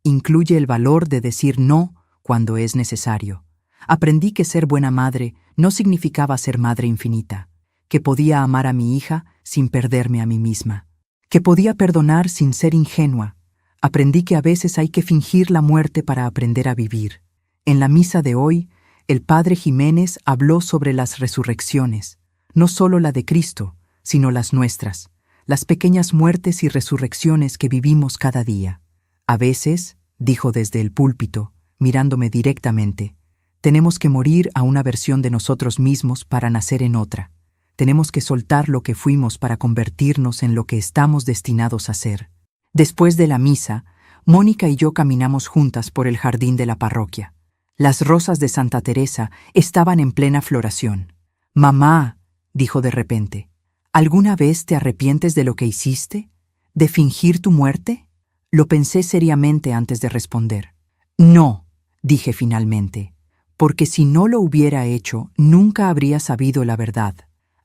incluye el valor de decir no cuando es necesario. Aprendí que ser buena madre no significaba ser madre infinita, que podía amar a mi hija sin perderme a mí misma, que podía perdonar sin ser ingenua. Aprendí que a veces hay que fingir la muerte para aprender a vivir. En la misa de hoy, el padre Jiménez habló sobre las resurrecciones, no solo la de Cristo, sino las nuestras, las pequeñas muertes y resurrecciones que vivimos cada día. A veces, dijo desde el púlpito, mirándome directamente, tenemos que morir a una versión de nosotros mismos para nacer en otra. Tenemos que soltar lo que fuimos para convertirnos en lo que estamos destinados a ser. Después de la misa, Mónica y yo caminamos juntas por el jardín de la parroquia. Las rosas de Santa Teresa estaban en plena floración. «Mamá», dijo de repente, ¿alguna vez te arrepientes de lo que hiciste? ¿De fingir tu muerte? Lo pensé seriamente antes de responder. «No», dije finalmente, «porque si no lo hubiera hecho, nunca habría sabido la verdad.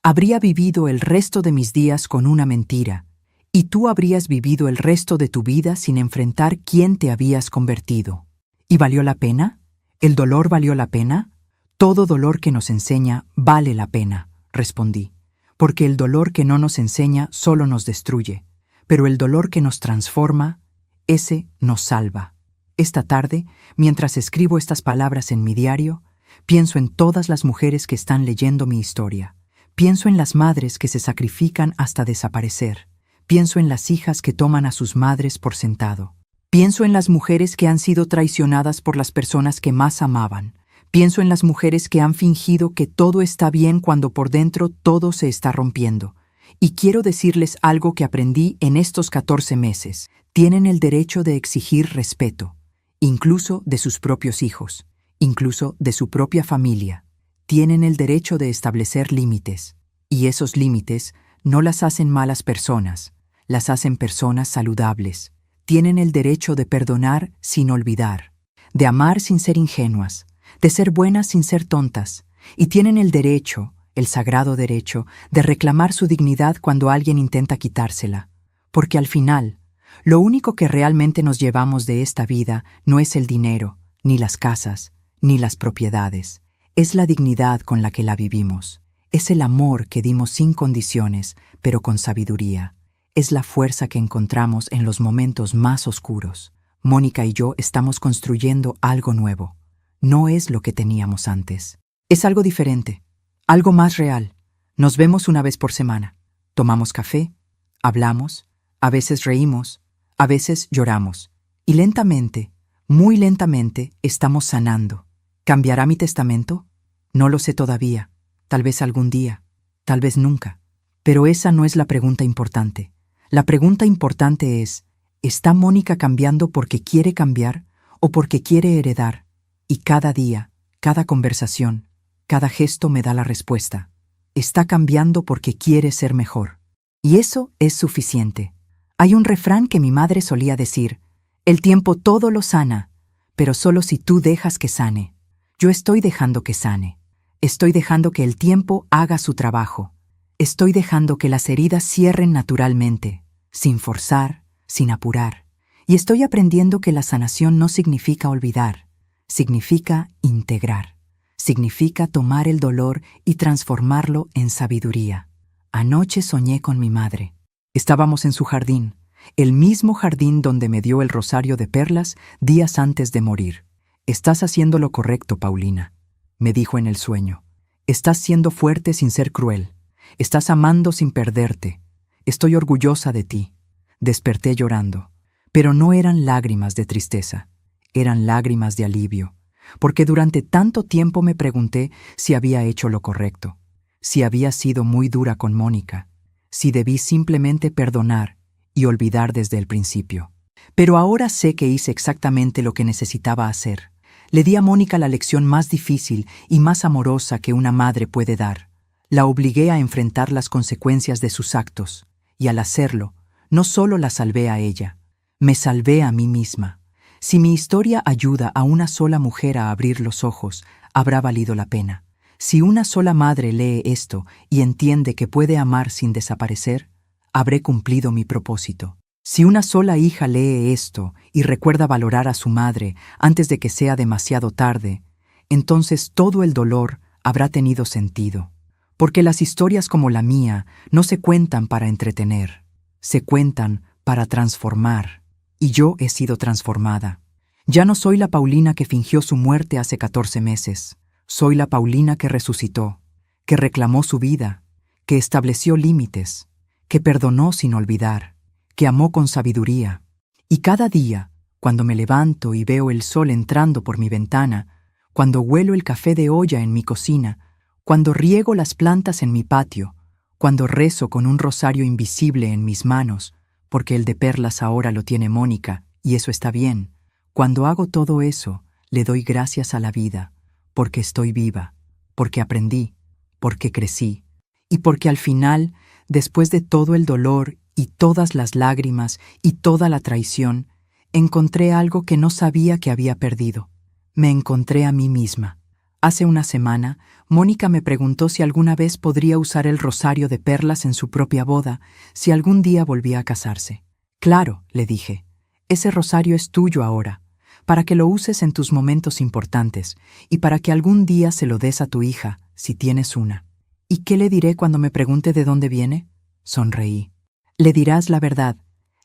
Habría vivido el resto de mis días con una mentira, y tú habrías vivido el resto de tu vida sin enfrentar quién te habías convertido. ¿Y valió la pena? ¿El dolor valió la pena? Todo dolor que nos enseña vale la pena», respondí, «porque el dolor que no nos enseña solo nos destruye, pero el dolor que nos transforma, ese nos salva». Esta tarde, mientras escribo estas palabras en mi diario, pienso en todas las mujeres que están leyendo mi historia. Pienso en las madres que se sacrifican hasta desaparecer. Pienso en las hijas que toman a sus madres por sentado. Pienso en las mujeres que han sido traicionadas por las personas que más amaban. Pienso en las mujeres que han fingido que todo está bien cuando por dentro todo se está rompiendo. Y quiero decirles algo que aprendí en estos 14 meses. Tienen el derecho de exigir respeto, incluso de sus propios hijos, incluso de su propia familia. Tienen el derecho de establecer límites. Y esos límites no las hacen malas personas, las hacen personas saludables. Tienen el derecho de perdonar sin olvidar, de amar sin ser ingenuas, de ser buenas sin ser tontas, y tienen el derecho, el sagrado derecho, de reclamar su dignidad cuando alguien intenta quitársela, porque al final, lo único que realmente nos llevamos de esta vida no es el dinero, ni las casas, ni las propiedades, es la dignidad con la que la vivimos, es el amor que dimos sin condiciones, pero con sabiduría. Es la fuerza que encontramos en los momentos más oscuros. Mónica y yo estamos construyendo algo nuevo. No es lo que teníamos antes. Es algo diferente, algo más real. Nos vemos una vez por semana. Tomamos café, hablamos, a veces reímos, a veces lloramos. Y lentamente, muy lentamente, estamos sanando. ¿Cambiará mi testamento? No lo sé todavía. Tal vez algún día, tal vez nunca. Pero esa no es la pregunta importante. La pregunta importante es, ¿está Mónica cambiando porque quiere cambiar o porque quiere heredar? Y cada día, cada conversación, cada gesto me da la respuesta. Está cambiando porque quiere ser mejor. Y eso es suficiente. Hay un refrán que mi madre solía decir: el tiempo todo lo sana, pero solo si tú dejas que sane. Yo estoy dejando que sane. Estoy dejando que el tiempo haga su trabajo. Estoy dejando que las heridas cierren naturalmente, sin forzar, sin apurar. Y estoy aprendiendo que la sanación no significa olvidar, significa integrar. Significa tomar el dolor y transformarlo en sabiduría. Anoche soñé con mi madre. Estábamos en su jardín, el mismo jardín donde me dio el rosario de perlas días antes de morir. «Estás haciendo lo correcto, Paulina», me dijo en el sueño. «Estás siendo fuerte sin ser cruel. Estás amando sin perderte. Estoy orgullosa de ti». Desperté llorando, pero no eran lágrimas de tristeza, eran lágrimas de alivio, porque durante tanto tiempo me pregunté si había hecho lo correcto, si había sido muy dura con Mónica, si debí simplemente perdonar y olvidar desde el principio. Pero ahora sé que hice exactamente lo que necesitaba hacer. Le di a Mónica la lección más difícil y más amorosa que una madre puede dar. La obligué a enfrentar las consecuencias de sus actos, y al hacerlo, no solo la salvé a ella, me salvé a mí misma. Si mi historia ayuda a una sola mujer a abrir los ojos, habrá valido la pena. Si una sola madre lee esto y entiende que puede amar sin desaparecer, habré cumplido mi propósito. Si una sola hija lee esto y recuerda valorar a su madre antes de que sea demasiado tarde, entonces todo el dolor habrá tenido sentido. Porque las historias como la mía no se cuentan para entretener, se cuentan para transformar. Y yo he sido transformada. Ya no soy la Paulina que fingió su muerte hace 14 meses. Soy la Paulina que resucitó, que reclamó su vida, que estableció límites, que perdonó sin olvidar, que amó con sabiduría. Y cada día, cuando me levanto y veo el sol entrando por mi ventana, cuando huelo el café de olla en mi cocina, cuando riego las plantas en mi patio, cuando rezo con un rosario invisible en mis manos, porque el de perlas ahora lo tiene Mónica, y eso está bien. Cuando hago todo eso, le doy gracias a la vida, porque estoy viva, porque aprendí, porque crecí, y porque al final, después de todo el dolor y todas las lágrimas y toda la traición, encontré algo que no sabía que había perdido. Me encontré a mí misma. Hace una semana, Mónica me preguntó si alguna vez podría usar el rosario de perlas en su propia boda, si algún día volvía a casarse. «Claro», le dije, «ese rosario es tuyo ahora, para que lo uses en tus momentos importantes y para que algún día se lo des a tu hija, si tienes una». «¿Y qué le diré cuando me pregunte de dónde viene?». Sonreí. «Le dirás la verdad.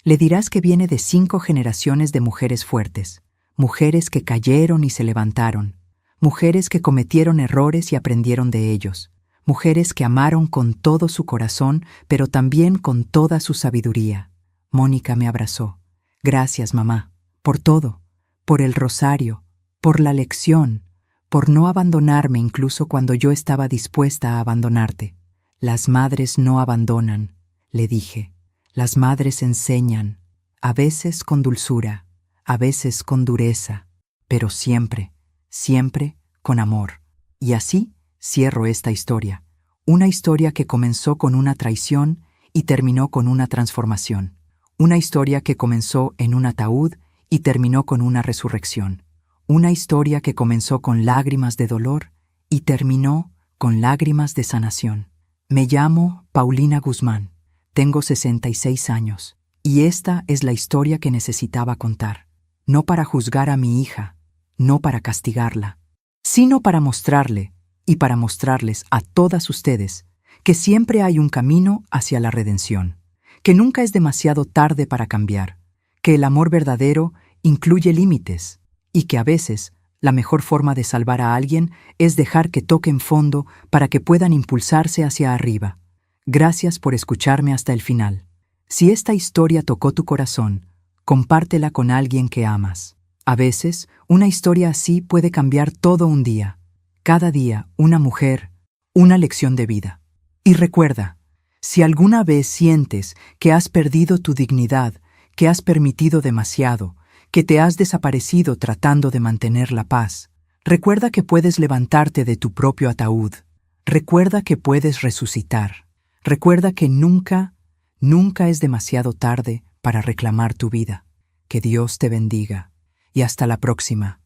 Le dirás que viene de 5 generaciones de mujeres fuertes, mujeres que cayeron y se levantaron, mujeres que cometieron errores y aprendieron de ellos, mujeres que amaron con todo su corazón, pero también con toda su sabiduría». Mónica me abrazó. «Gracias, mamá, por todo, por el rosario, por la lección, por no abandonarme incluso cuando yo estaba dispuesta a abandonarte». «Las madres no abandonan», le dije. «Las madres enseñan, a veces con dulzura, a veces con dureza, pero siempre, siempre con amor». Y así cierro esta historia. Una historia que comenzó con una traición y terminó con una transformación. Una historia que comenzó en un ataúd y terminó con una resurrección. Una historia que comenzó con lágrimas de dolor y terminó con lágrimas de sanación. Me llamo Paulina Guzmán. Tengo 66 años. Y esta es la historia que necesitaba contar. No para juzgar a mi hija, no para castigarla, sino para mostrarle y para mostrarles a todas ustedes que siempre hay un camino hacia la redención, que nunca es demasiado tarde para cambiar, que el amor verdadero incluye límites y que a veces la mejor forma de salvar a alguien es dejar que toquen fondo para que puedan impulsarse hacia arriba. Gracias por escucharme hasta el final. Si esta historia tocó tu corazón, compártela con alguien que amas. A veces, una historia así puede cambiar todo un día. Cada día, una mujer, una lección de vida. Y recuerda, si alguna vez sientes que has perdido tu dignidad, que has permitido demasiado, que te has desaparecido tratando de mantener la paz, recuerda que puedes levantarte de tu propio ataúd. Recuerda que puedes resucitar. Recuerda que nunca, nunca es demasiado tarde para reclamar tu vida. Que Dios te bendiga. Y hasta la próxima.